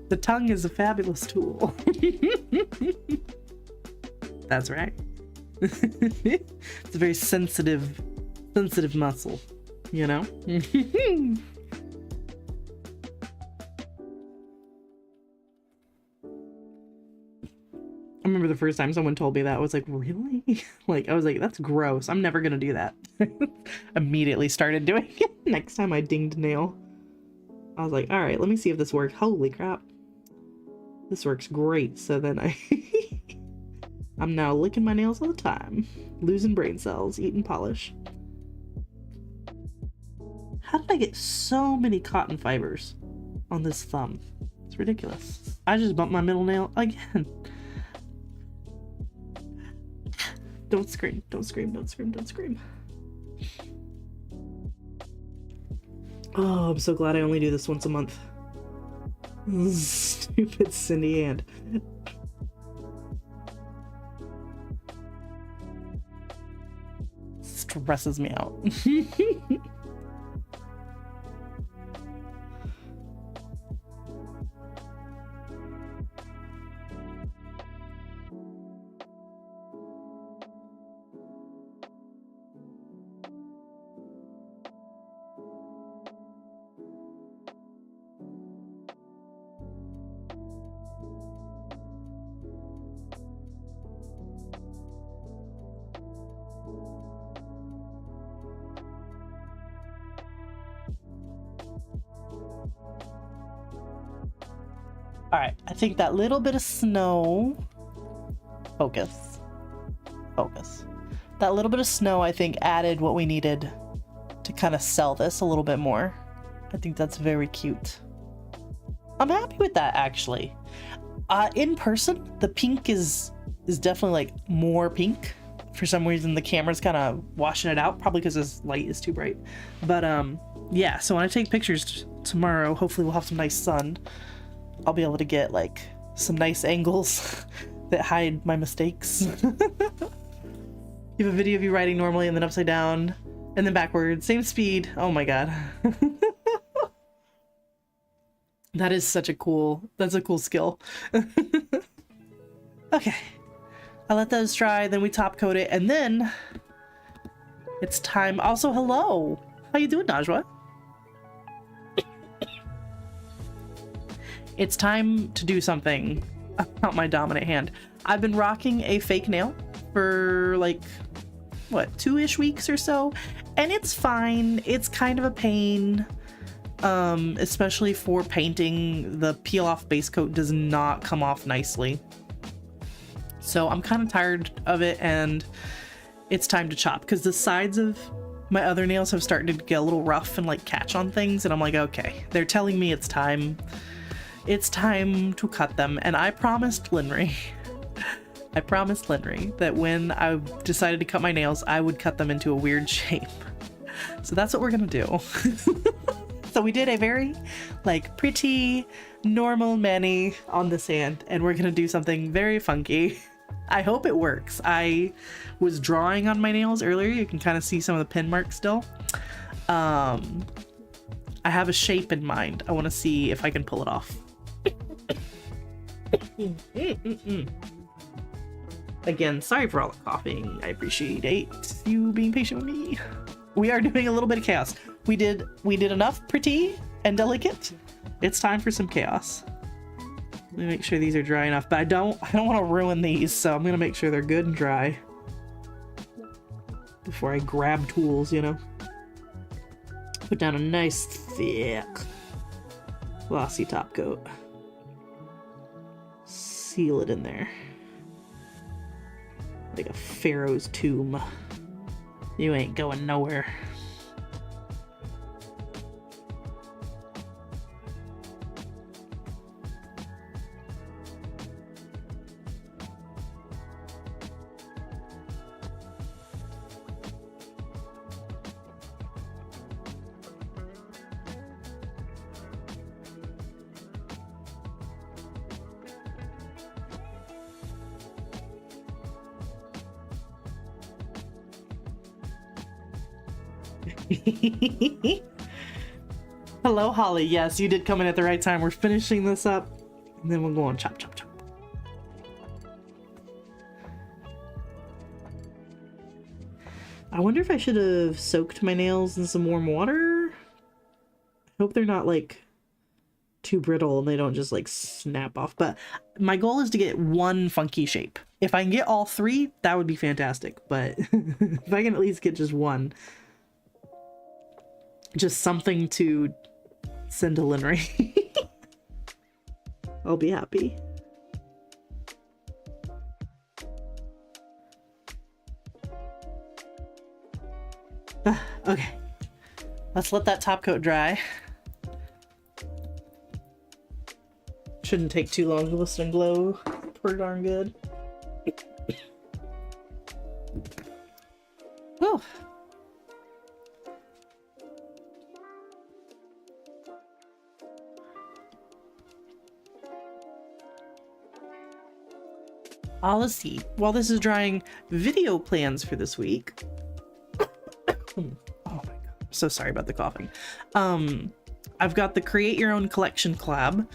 The tongue is a fabulous tool. That's right. It's a very sensitive muscle, you know? I remember the first time someone told me that, I was like, really? Like, I was like, that's gross. I'm never gonna do that. Immediately started doing it. Next time I dinged a nail, I was like, all right, let me see if this works. Holy crap. This works great. So then I'm now licking my nails all the time, losing brain cells, eating polish. How did I get so many cotton fibers on this thumb? It's ridiculous. I just bumped my middle nail again. Don't scream, don't scream, don't scream, don't scream. Oh, I'm so glad I only do this once a month. Stupid Cindy and stresses me out. All right, I think that little bit of snow, focus. That little bit of snow, I think, added what we needed to kind of sell this a little bit more. I think that's very cute. I'm happy with that, actually. In person, the pink is definitely like more pink. For some reason, the camera's kind of washing it out, probably because this light is too bright. But yeah, so when I take pictures tomorrow, hopefully we'll have some nice sun. I'll be able to get like some nice angles that hide my mistakes. You have a video of you riding normally and then upside down and then backwards, same speed. Oh my god. That is such a cool, that's a cool skill. Okay, I let those dry, then we top coat it, and then it's time. Also, hello, how you doing, Najwa? It's time to do something about my dominant hand. I've been rocking a fake nail for like, what, 2-ish weeks or so, and it's fine. It's kind of a pain, especially for painting. The peel off base coat does not come off nicely. So I'm kind of tired of it, and it's time to chop because the sides of my other nails have started to get a little rough and like catch on things, and I'm like, okay, they're telling me it's time. It's time to cut them, and I promised Linry, that when I decided to cut my nails, I would cut them into a weird shape. So that's what we're gonna do. So we did a very like pretty normal mani on this hand, and we're gonna do something very funky. I hope it works. I was drawing on my nails earlier. You can kind of see some of the pin marks still. I have a shape in mind. I want to see if I can pull it off. Again, sorry for all the coughing. I appreciate you being patient with me. We are doing a little bit of chaos. We did enough pretty and delicate. It's time for some chaos. Let me make sure these are dry enough, but I don't want to ruin these, so I'm gonna make sure they're good and dry before I grab tools, you know. Put down a nice thick glossy top coat. Seal it in there like a pharaoh's tomb. You ain't going nowhere. Hello, Holly. Yes, you did come in at the right time. We're finishing this up, and then we'll go on chop, chop, chop. I wonder if I should have soaked my nails in some warm water. I hope they're not like too brittle and they don't just like snap off. But my goal is to get one funky shape. If I can get all three, that would be fantastic. But if I can at least get just one, just something to send to Linry, I'll be happy. Okay, let's let that top coat dry. Shouldn't take too long to listen and glow. Pretty darn good. Oh. Let's see. While this is drying, video plans for this week. Oh my god, I'm so sorry about the coughing. I've got the Create Your Own Collection collab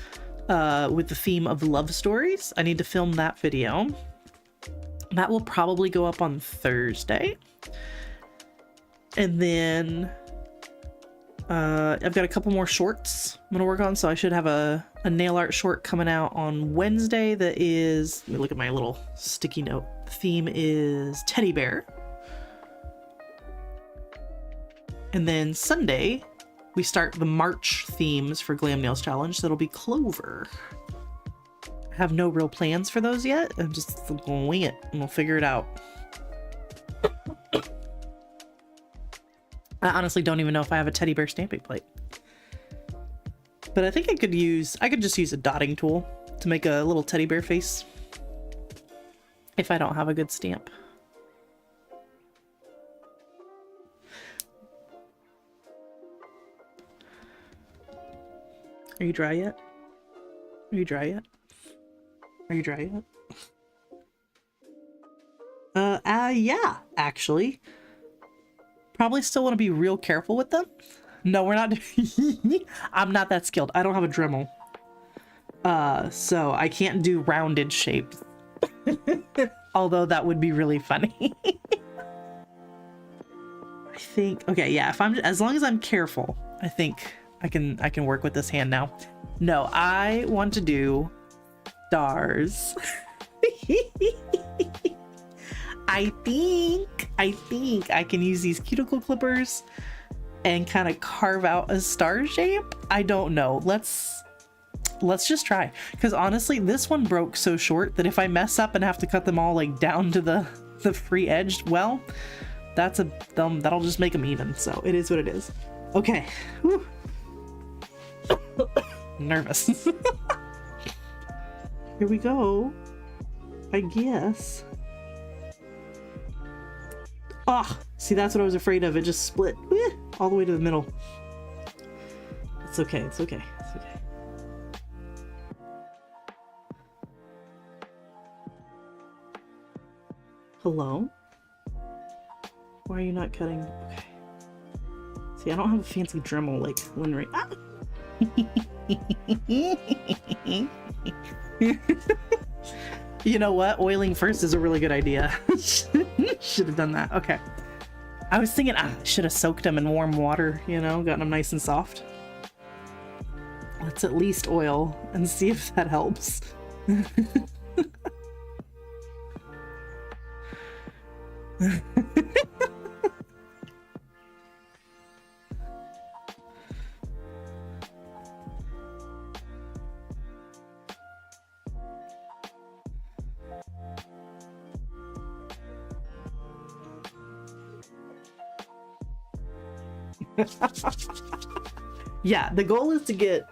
with the theme of love stories. I need to film that video. That will probably go up on Thursday. And then I've got a couple more shorts I'm gonna work on, so I should have a nail art short coming out on Wednesday that is, let me look at my little sticky note. The theme is teddy bear. And then Sunday, we start the March themes for Glam Nails Challenge. That'll be Clover. I have no real plans for those yet. I'm just gonna wing it and we'll figure it out. I honestly don't even know if I have a teddy bear stamping plate. But I think I could just use a dotting tool to make a little teddy bear face if I don't have a good stamp. Are you dry yet? Are you dry yet? Are you dry yet? Yeah, actually. Probably still want to be real careful with them. No, we're not. I'm not that skilled. I don't have a Dremel. So I can't do rounded shapes. Although that would be really funny. I think, okay, yeah, as long as I'm careful, I think I can work with this hand now. No, I want to do stars. I think I can use these cuticle clippers and kind of carve out a star shape. I don't know. Let's just try. Because honestly, this one broke so short that if I mess up and have to cut them all like down to the free edge, well, that'll just make them even. So it is what it is. Okay. Whew. Nervous. Here we go. I guess. Ah, see, that's what I was afraid of. It just split all the way to the middle. It's okay. It's okay. It's okay. Hello? Why are you not cutting? Okay. See, I don't have a fancy Dremel like Winry. Ah! You know what? Oiling first is a really good idea. Should have done that. Okay. I was thinking I should have soaked them in warm water, you know, gotten them nice and soft. Let's at least oil and see if that helps. Yeah, the goal is to get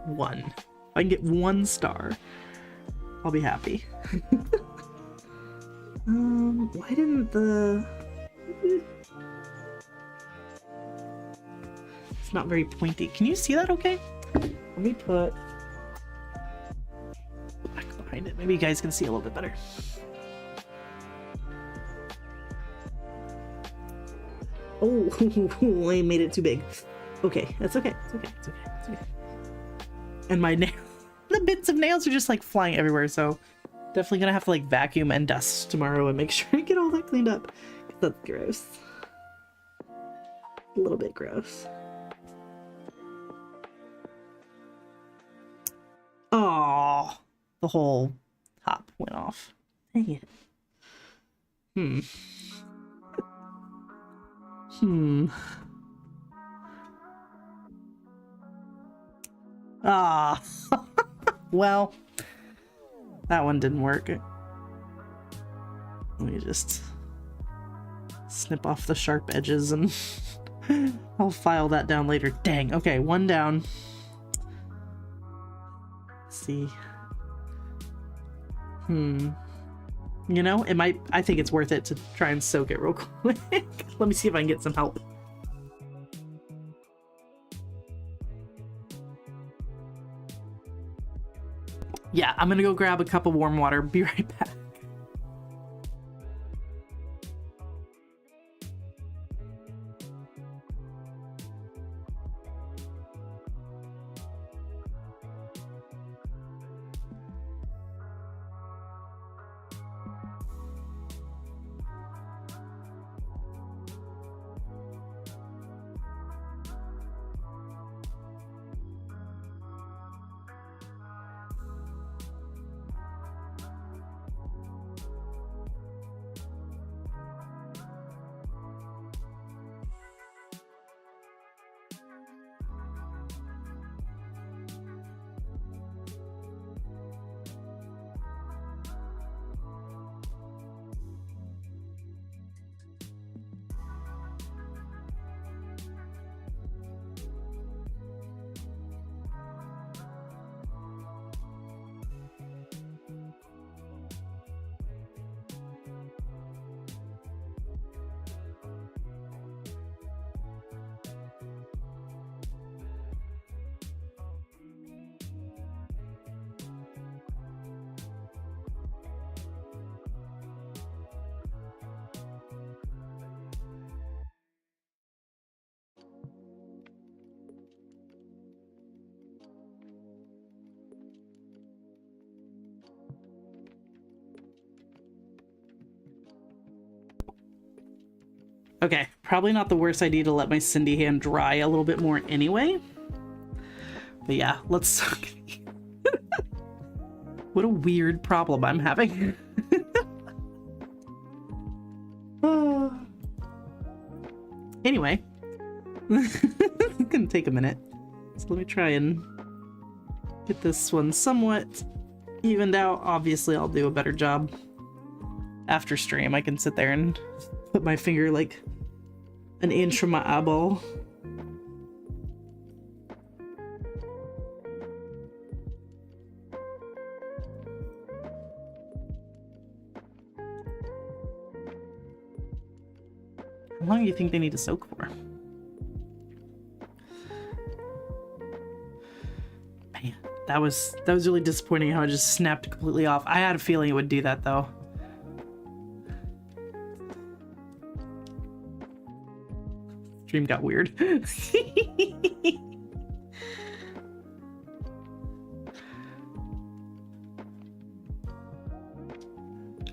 one. If I can get one star, I'll be happy. Why didn't the... It's not very pointy. Can you see that okay? Let me put black behind it. Maybe you guys can see a little bit better. Oh, I made it too big. Okay, that's okay. It's okay. It's okay. It's okay. And my nail, the bits of nails are just like flying everywhere. So definitely gonna have to like vacuum and dust tomorrow and make sure I get all that cleaned up. That's gross. A little bit gross. Oh, the whole top went off. Dang it. Ah, well, that one didn't work. Let me just snip off the sharp edges and I'll file that down later. Dang. Okay, one down. Let's see. You know, it might, I think it's worth it to try and soak it real quick. Let me see if I can get some help. Yeah, I'm gonna go grab a cup of warm water. Be right back. Okay, probably not the worst idea to let my Cindy hand dry a little bit more anyway. But yeah, let's... What a weird problem I'm having. Anyway. It's gonna take a minute. So let me try and get this one somewhat evened out. Obviously, I'll do a better job after stream. I can sit there and put my finger like an inch from my eyeball. How long do you think they need to soak for? Man, that was really disappointing how it just snapped completely off. I had a feeling it would do that though. Stream got weird.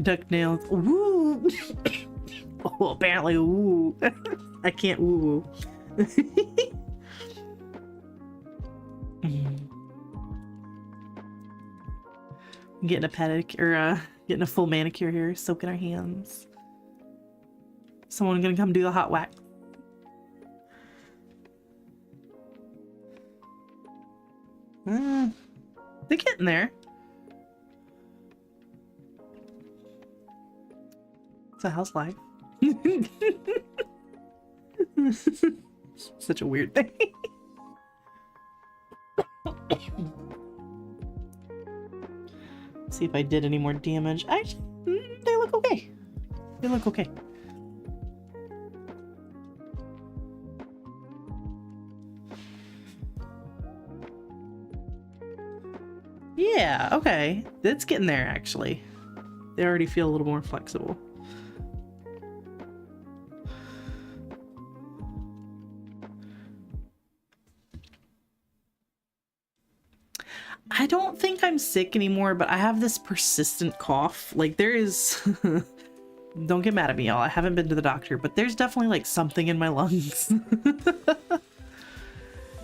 Duck nails. Woo! Oh, apparently, ooh. I can't woo. Getting a pedicure, getting a full manicure here, soaking our hands. Someone gonna come do the hot wax. They're getting there. It's a house life. Such a weird thing. See if I did any more damage. Actually, they look okay. They look okay. Yeah, okay. It's getting there, actually. They already feel a little more flexible. I don't think I'm sick anymore, but I have this persistent cough. Like, there is... Don't get mad at me, y'all. I haven't been to the doctor, but there's definitely, like, something in my lungs.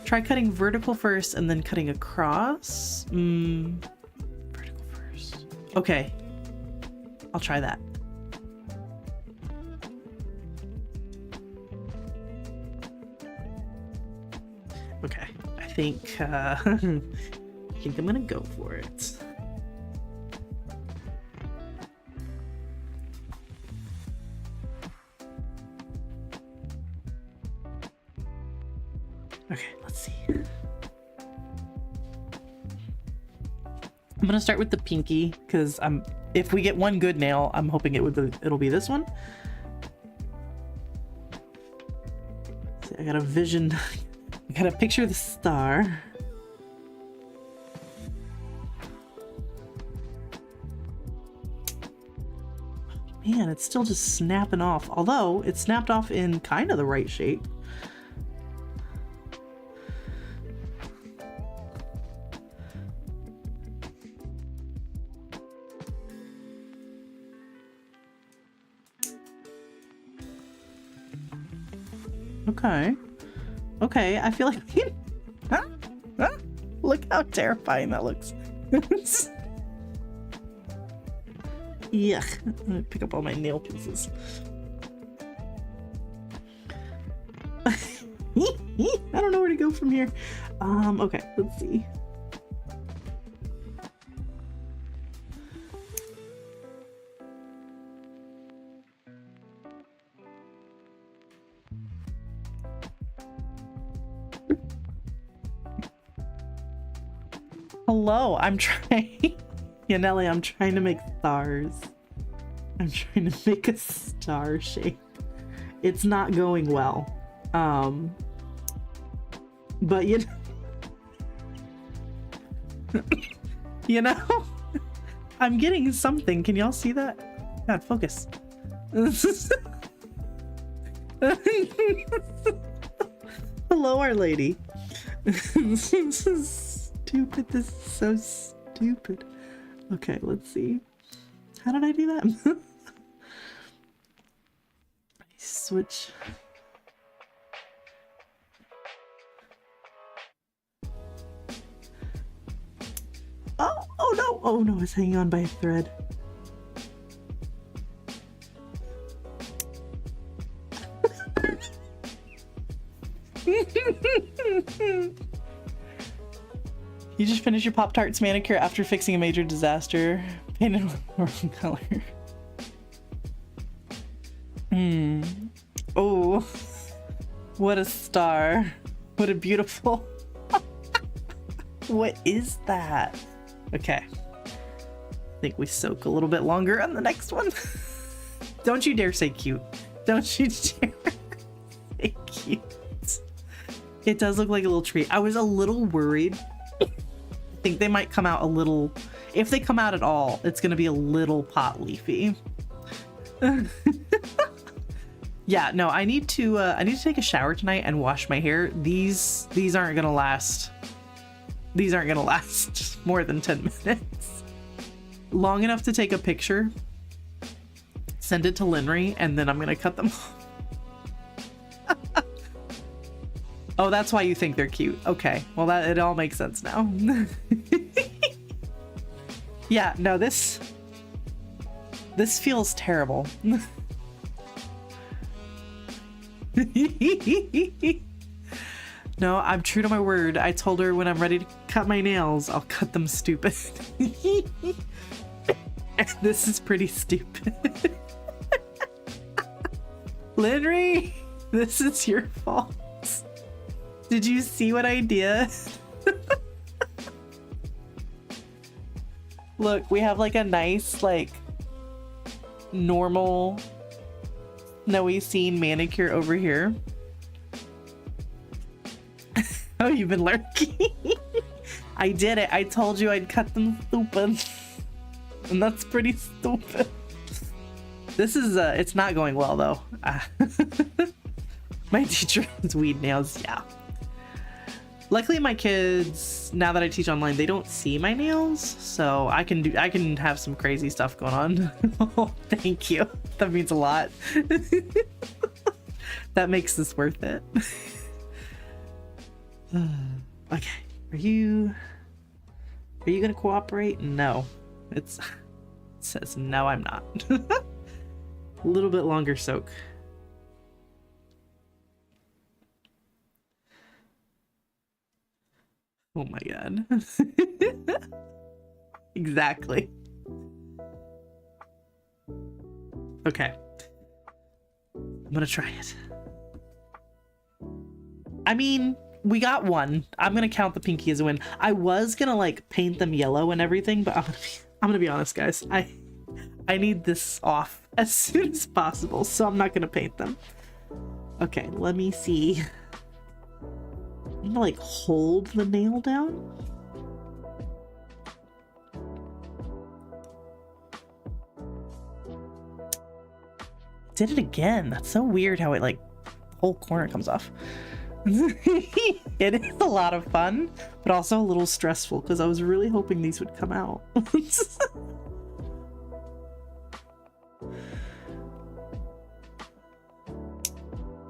Try cutting vertical first and then cutting across. Vertical first. Okay. I'll try that. Okay. I think I'm gonna go for it. Okay, let's see. I'm gonna start with the pinky because if we get one good nail, I'm hoping it'll be this one. See, I got a vision. I gotta picture the star. Man, it's still just snapping off. Although it snapped off in kind of the right shape. Okay. Okay, I feel like look how terrifying that looks. Yuck. I'm gonna pick up all my nail pieces. I don't know where to go from here. Okay, let's see. Hello, I'm trying. Yanelli, I'm trying to make stars. I'm trying to make a star shape. It's not going well. But you know, I'm getting something. Can y'all see that? God, focus. Hello, Our Lady. This is stupid. This is so stupid. Okay, let's see. How did I do that? switch. Oh no! Oh no, it's hanging on by a thread. You just finished your Pop-Tarts manicure after fixing a major disaster. Painted with the wrong color. Oh, what a star. What a beautiful... What is that? Okay. I think we soak a little bit longer on the next one. Don't you dare say cute. Don't you dare say cute. It does look like a little tree. I was a little worried. I think they might come out a little... If they come out at all, it's going to be a little pot leafy. Yeah, no, I need to take a shower tonight and wash my hair. These aren't going to last. These aren't going to last more than 10 minutes. Long enough to take a picture, send it to Linry, and then I'm going to cut them off. Oh, that's why you think they're cute. Okay, well, it all makes sense now. Yeah, no, this feels terrible. No, I'm true to my word. I told her when I'm ready to cut my nails, I'll cut them stupid. This is pretty stupid. Linry, this is your fault. Did you see what I did? Look, we have like a nice, like, normal snowy scene manicure over here. Oh, you've been lurking. I did it. I told you I'd cut them stupid. And that's pretty stupid. This is, it's not going well though. My teacher has weed nails, yeah. Luckily my kids, now that I teach online, they don't see my nails, so I can have some crazy stuff going on. Oh, thank you. That means a lot. That makes this worth it. Okay, are you gonna cooperate? No. It says no, I'm not. A little bit longer soak. Oh my god. Exactly. Okay. I'm gonna try it. I mean, we got one. I'm gonna count the pinky as a win. I was gonna like paint them yellow and everything, but I'm gonna be honest, guys. I need this off as soon as possible, so I'm not gonna paint them. Okay, let me see. I'm gonna like hold the nail down. Did it again. That's so weird how it like the whole corner comes off. It is a lot of fun, but also a little stressful because I was really hoping these would come out.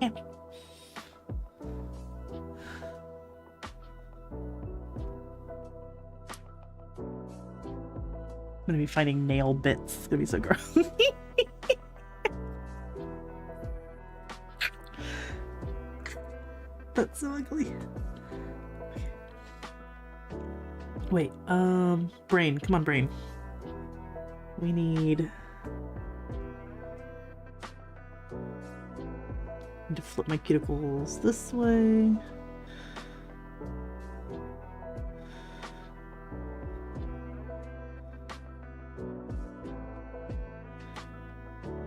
Yeah. I'm gonna be finding nail bits. It's gonna be so gross. That's so ugly. Wait, brain. Come on, brain. We need to flip my cuticles this way.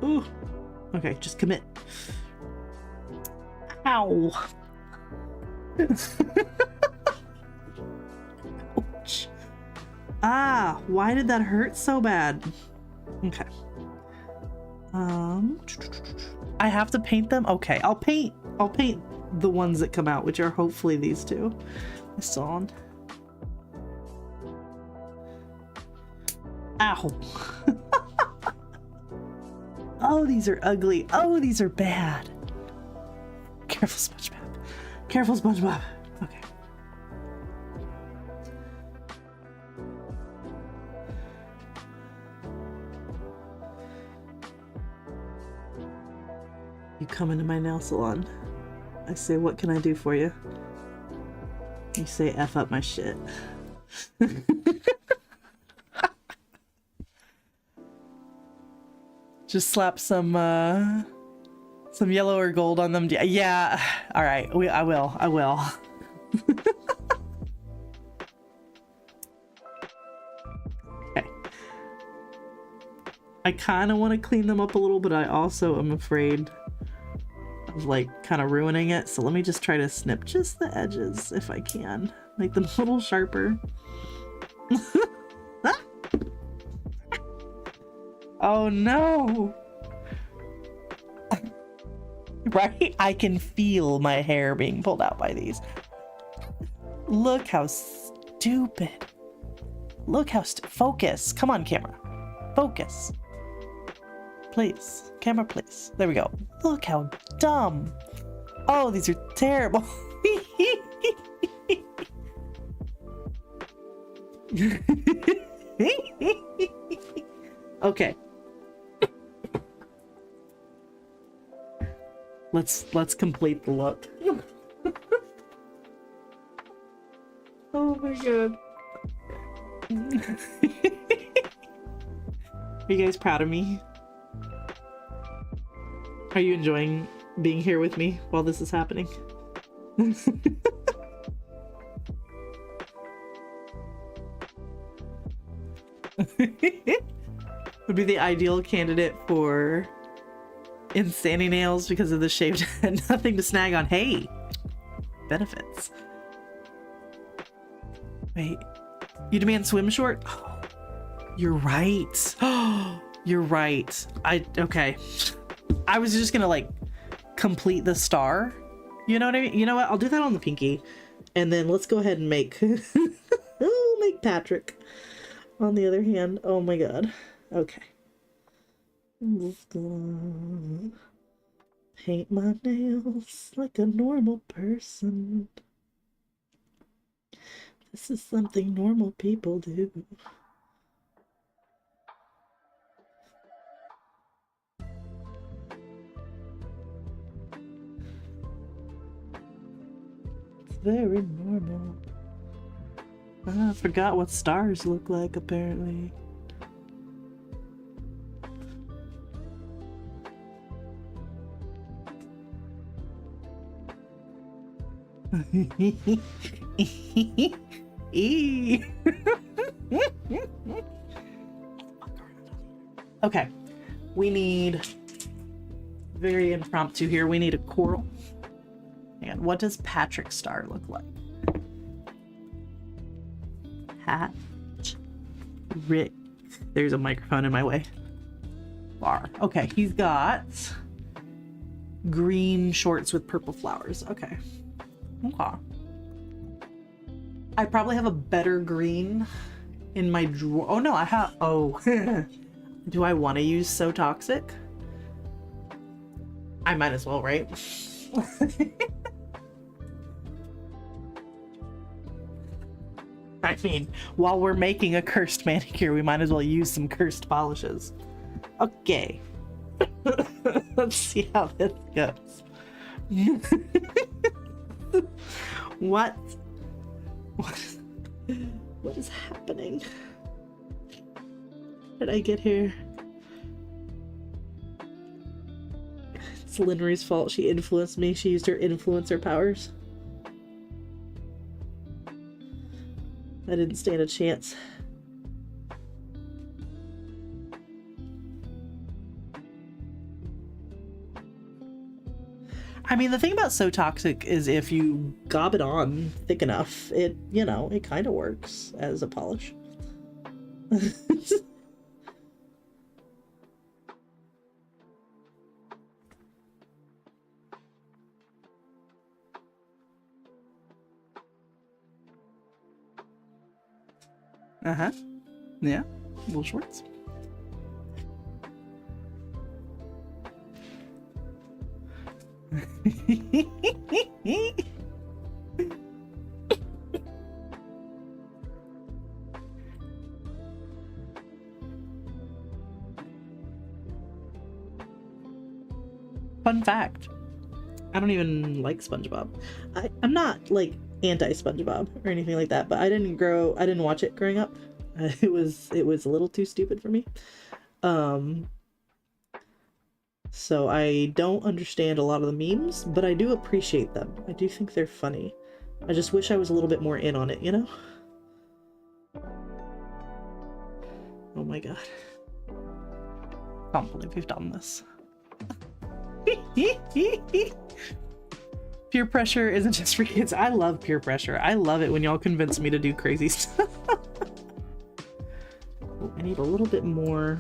Ooh. Okay, just commit. Ow. Ouch. Ah, why did that hurt so bad? Okay. I have to paint them? Okay, I'll paint the ones that come out, which are hopefully these two. It's still on. Ow. Oh, these are ugly. Oh, these are bad. Careful, SpongeBob. Careful, SpongeBob. Okay. You come into my nail salon. I say, what can I do for you? You say, F up my shit. Just slap some yellow or gold on them. Yeah. All right. I will. Okay. I kind of want to clean them up a little, but I also am afraid of like kind of ruining it. So let me just try to snip just the edges if I can. Make them a little sharper. Oh no. Right? I can feel my hair being pulled out by these. Look how stupid. Look how focus. Come on, camera. Focus. Please. Camera, please. There we go. Look how dumb. Oh, these are terrible. Okay. Let's complete the look. Oh my god. Are you guys proud of me? Are you enjoying being here with me while this is happening? Would be the ideal candidate for Insanity nails because of the shaved head. Nothing to snag on. Hey, benefits. Wait, you demand swim short? Oh, you're right. Oh, you're right. Okay. I was just gonna like complete the star. You know what I mean? You know what? I'll do that on the pinky, and then let's go ahead and make oh, make Patrick. On the other hand, oh my god. Okay. Paint my nails like a normal person. This is something normal people do. It's very normal. I forgot what stars look like, apparently. Okay, we need very impromptu here. We need a coral. And what does Patrick Star look like? Rick. There's a microphone in my way. Bar. Okay, he's got green shorts with purple flowers. Okay. Okay. I probably have a better green in my drawer. Oh no, I have. Oh. Do I want to use So Toxic? I might as well, right? I mean, while we're making a cursed manicure, we might as well use some cursed polishes. Okay. Let's see how this goes. What is happening? How did I get here? It's Linry's fault. She influenced me. She used her influencer powers. I didn't stand a chance. I mean, the thing about So Toxic is if you gob it on thick enough, it, you know, it kind of works as a polish. Uh-huh. Yeah, little shorts. Fun fact, I don't even like SpongeBob. I'm not like anti-SpongeBob or anything like that, but I didn't watch it growing up. It was a little too stupid for me. So I don't understand a lot of the memes, but I do appreciate them. I do think they're funny. I just wish I was a little bit more in on it, you know? Oh my god. Can't believe we've done this. Peer pressure isn't just for kids. I love peer pressure. I love it when y'all convince me to do crazy stuff. Oh, I need a little bit more.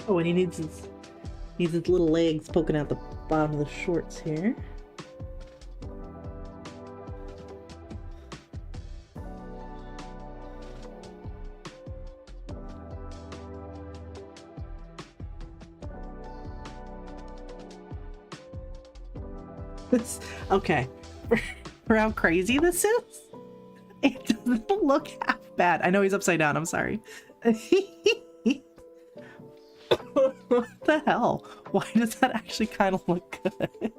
Oh, and he needs his little legs poking out the bottom of the shorts here. Okay, for how crazy this is, it doesn't look half bad. I know he's upside down, I'm sorry. What the hell? Why does that actually kind of look good?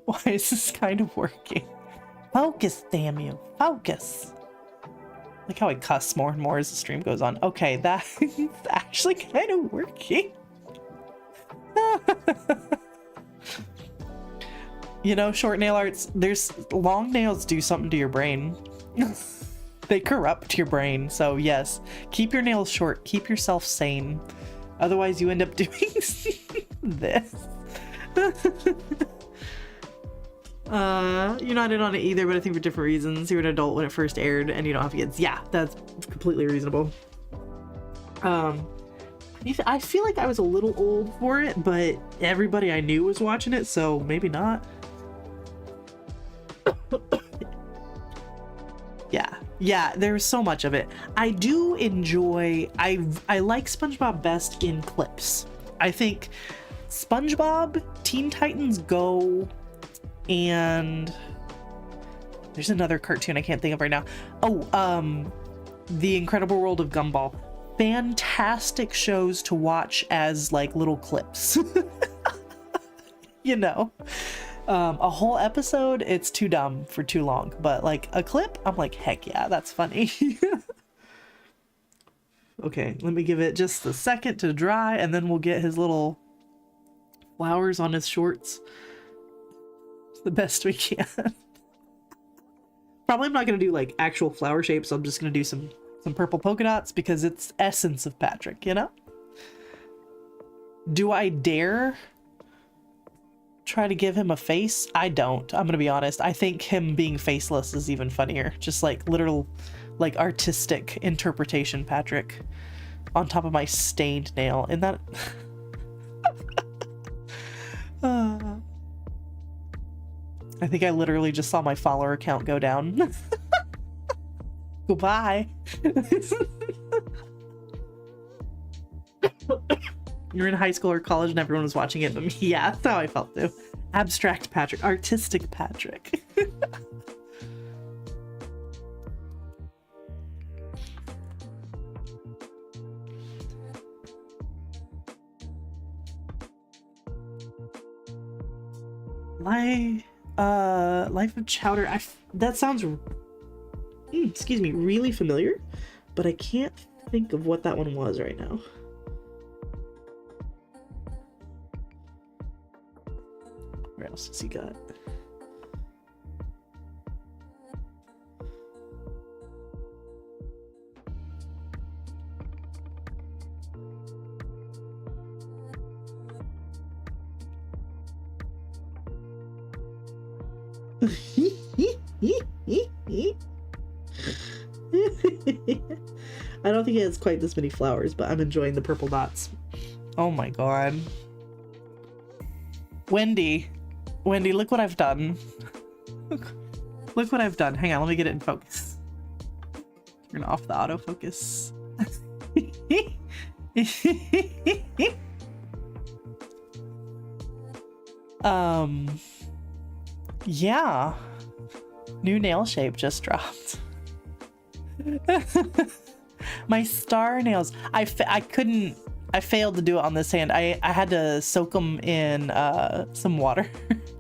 Why is this kind of working? Focus, damn you. Focus. Like how I cuss more and more as the stream goes on. Okay, that's actually kind of working. You know, short nail arts, long nails do something to your brain. They corrupt your brain. So yes, keep your nails short, keep yourself sane. Otherwise you end up doing this. You're not in on it either, but I think for different reasons. You were an adult when it first aired and you don't have kids. Yeah, that's completely reasonable. I feel like I was a little old for it, but everybody I knew was watching it, so maybe not. Yeah, there's so much of it. I do enjoy, I like SpongeBob best in clips. I think SpongeBob, Teen Titans Go, and there's another cartoon I can't think of right now. Oh, The Incredible World of Gumball. Fantastic shows to watch as like little clips. You know, a whole episode, it's too dumb for too long, but like a clip, I'm like, heck yeah, that's funny. Okay, let me give it just a second to dry and then we'll get his little flowers on his shorts the best we can. Probably I'm not gonna do like actual flower shapes. I'm just gonna do some purple polka dots because it's essence of Patrick, you know? Do I dare try to give him a face? I don't. I'm gonna be honest. I think him being faceless is even funnier. Just like literal, like artistic interpretation Patrick on top of my stained nail. And that... I think I literally just saw my follower count go down. Goodbye. You're in high school or college and everyone was watching it, but yeah, that's how I felt too. Abstract Patrick, artistic Patrick. Life of Chowder. That sounds, excuse me, really familiar, but I can't think of what that one was right now. Where else has he got? I don't think it has quite this many flowers, but I'm enjoying the purple dots. Oh my god. Wendy, look what I've done. Look what I've done. Hang on, let me get it in focus. Turn off the autofocus. Yeah. New nail shape just dropped. My star nails. I failed to do it on this hand. I had to soak them in some water.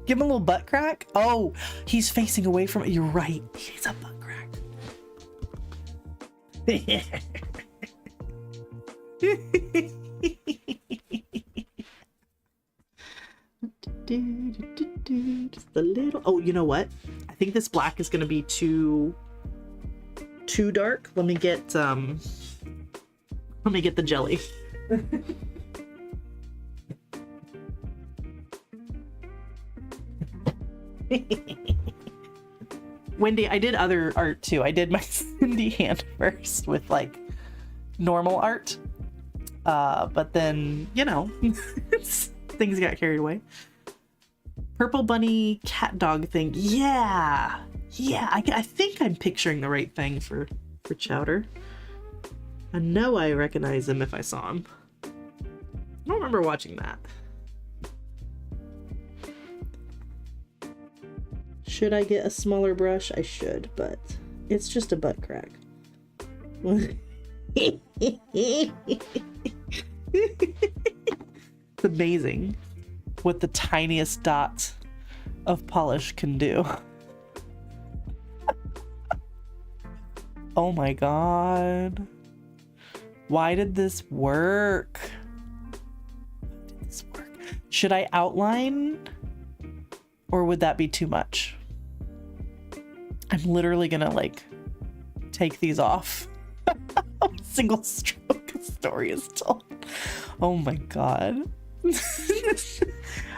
Give him a little butt crack. Oh, he's facing away from it. You're right. He's a butt crack. Just a little. Oh, you know what? I think this black is gonna be too dark. Let me get the jelly. Wendy, I did other art too. I did my Cindy hand first with like normal art. But then, you know, things got carried away. Purple bunny cat dog thing. Yeah. Yeah, I think I'm picturing the right thing for Chowder. I know I recognize him if I saw him. I don't remember watching that. Should I get a smaller brush? I should, but it's just a butt crack. It's amazing what the tiniest dot of polish can do. Oh my god. Why did this work? Should I outline? Or would that be too much? I'm literally gonna like take these off. Single stroke story is told. Oh my god.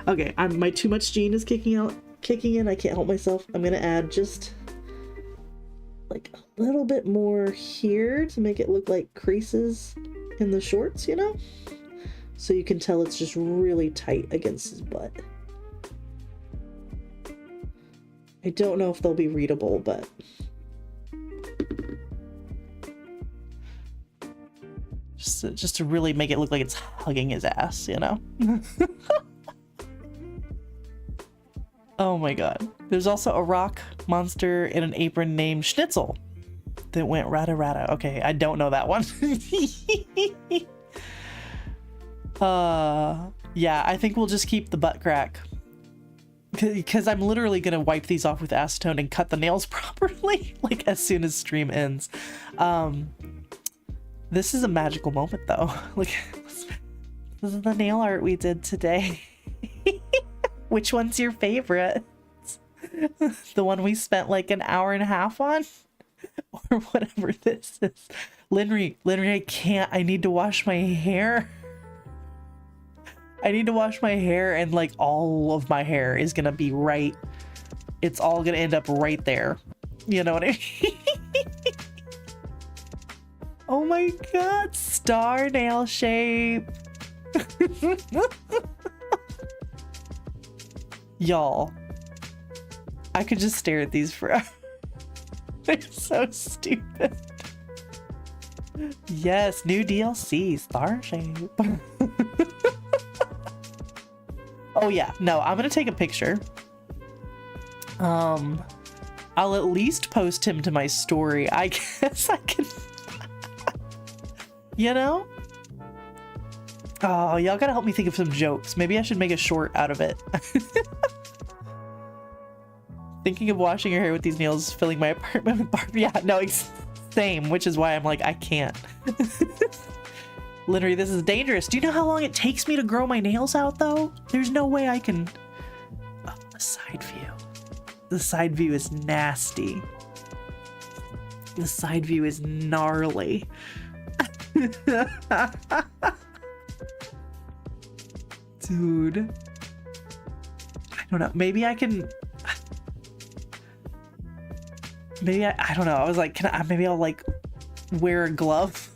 Okay, my too much gene is kicking in. I can't help myself. I'm gonna add just like a little bit more here to make it look like creases in the shorts, you know? So you can tell it's just really tight against his butt. I don't know if they'll be readable, but just to really make it look like it's hugging his ass, you know? Oh my god. There's also a rock monster in an apron named Schnitzel that went rata rata. Okay, I don't know that one. Yeah, I think we'll just keep the butt crack. Because I'm literally gonna wipe these off with acetone and cut the nails properly, like as soon as stream ends. This is a magical moment though. Look, this is the nail art we did today. Which one's your favorite? The one we spent like an hour and a half on? Or whatever this is. Linry, I need to wash my hair. I need to wash my hair, and like all of my hair is gonna be right. It's all gonna end up right there. You know what I mean? Oh my god, star nail shape. Y'all, I could just stare at these forever. They're so stupid. Yes, new DLC, star shape. Oh yeah, no, I'm gonna take a picture. I'll at least post him to my story. I guess I can. You know? Oh, y'all gotta help me think of some jokes. Maybe I should make a short out of it. Thinking of washing your hair with these nails, filling my apartment with Barbie. Yeah, no, same, which is why I'm like, I can't. Literally, this is dangerous. Do you know how long it takes me to grow my nails out, though? There's no way I can... Oh, the side view. The side view is nasty. The side view is gnarly. Dude. I don't know. Maybe I can... Maybe I don't know. I was like, maybe I'll like wear a glove.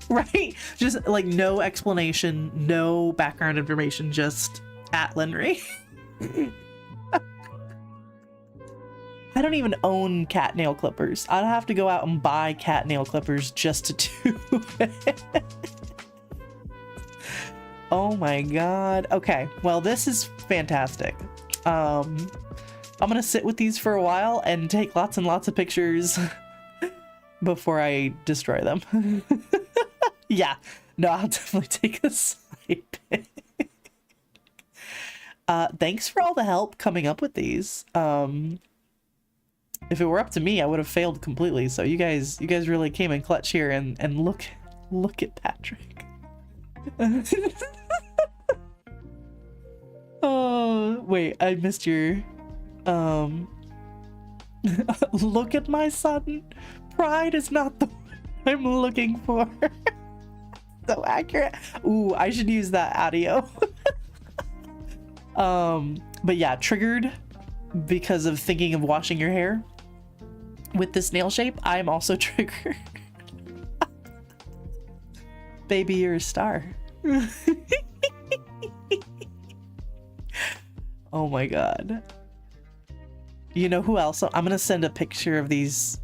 Right? Just like no explanation, no background information, just at Linry. I don't even own cat nail clippers. I'd have to go out and buy cat nail clippers just to do it. Oh my god. Okay, well, this is fantastic. I'm gonna sit with these for a while and take lots and lots of pictures before I destroy them. Yeah, no, I'll definitely take a side pic. Thanks for all the help coming up with these. If it were up to me, I would have failed completely. So you guys really came in clutch here, and look at Patrick. Oh, wait, I missed your look at my son. Pride is not the word I'm looking for. So accurate. Ooh, I should use that audio. But yeah, triggered because of thinking of washing your hair with this nail shape. I'm also triggered. Baby, you're a star. Oh my god. You know who else? I'm gonna send a picture of these.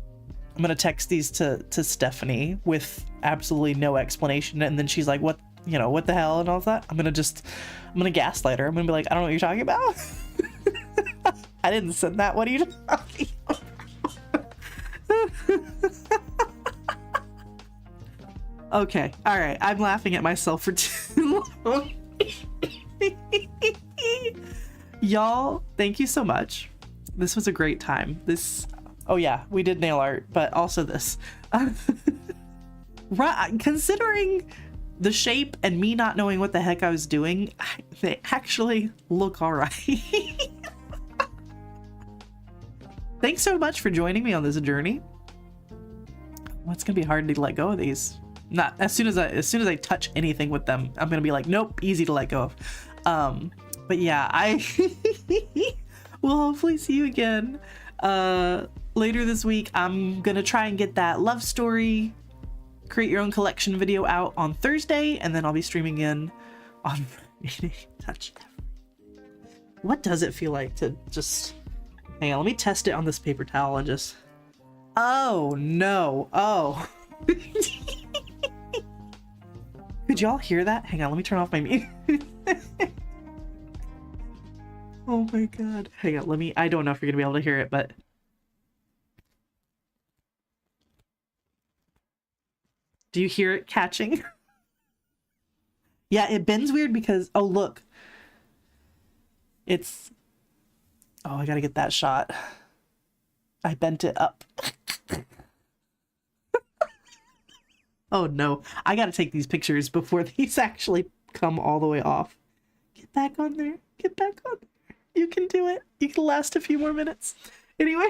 I'm gonna text these to Stephanie with absolutely no explanation, and then she's like, what, you know, what the hell and all that. I'm gonna gaslight her. I'm gonna be like, I don't know what you're talking about. I didn't send that. What are you talking about? Okay, all right, I'm laughing at myself for too long. Y'all, thank you so much. This was a great time. Oh yeah, we did nail art, but also this. Right, considering the shape and me not knowing what the heck I was doing, they actually look all right. Thanks so much for joining me on this journey. Well, it's gonna be hard to let go of these. Not as soon as I touch anything with them, I'm gonna be like, nope, easy to let go of. But yeah, I will hopefully see you again later this week. I'm gonna try and get that love story, create your own collection video out on Thursday, and then I'll be streaming in on Friday. Touch. What does it feel like to just hang on? Let me test it on this paper towel and just. Oh no! Oh. Could y'all hear that? Hang on, let me turn off my mute. Oh my god. Hang on, I don't know if you're gonna be able to hear it, but. Do you hear it catching? Yeah, it bends weird because, oh look. It's, oh, I gotta get that shot. I bent it up. Oh no, I gotta take these pictures before these actually come all the way off. Get back on there. Get back on there. You can do it. You can last a few more minutes. Anyway.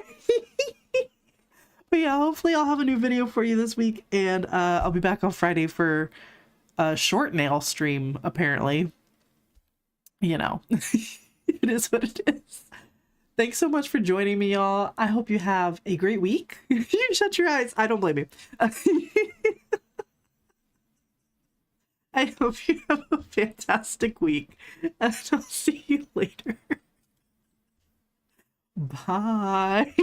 But yeah, hopefully I'll have a new video for you this week, and I'll be back on Friday for a short nail stream, apparently. You know, it is what it is. Thanks so much for joining me, y'all. I hope you have a great week. You shut your eyes. I don't blame you. I hope you have a fantastic week, and I'll see you later. Bye.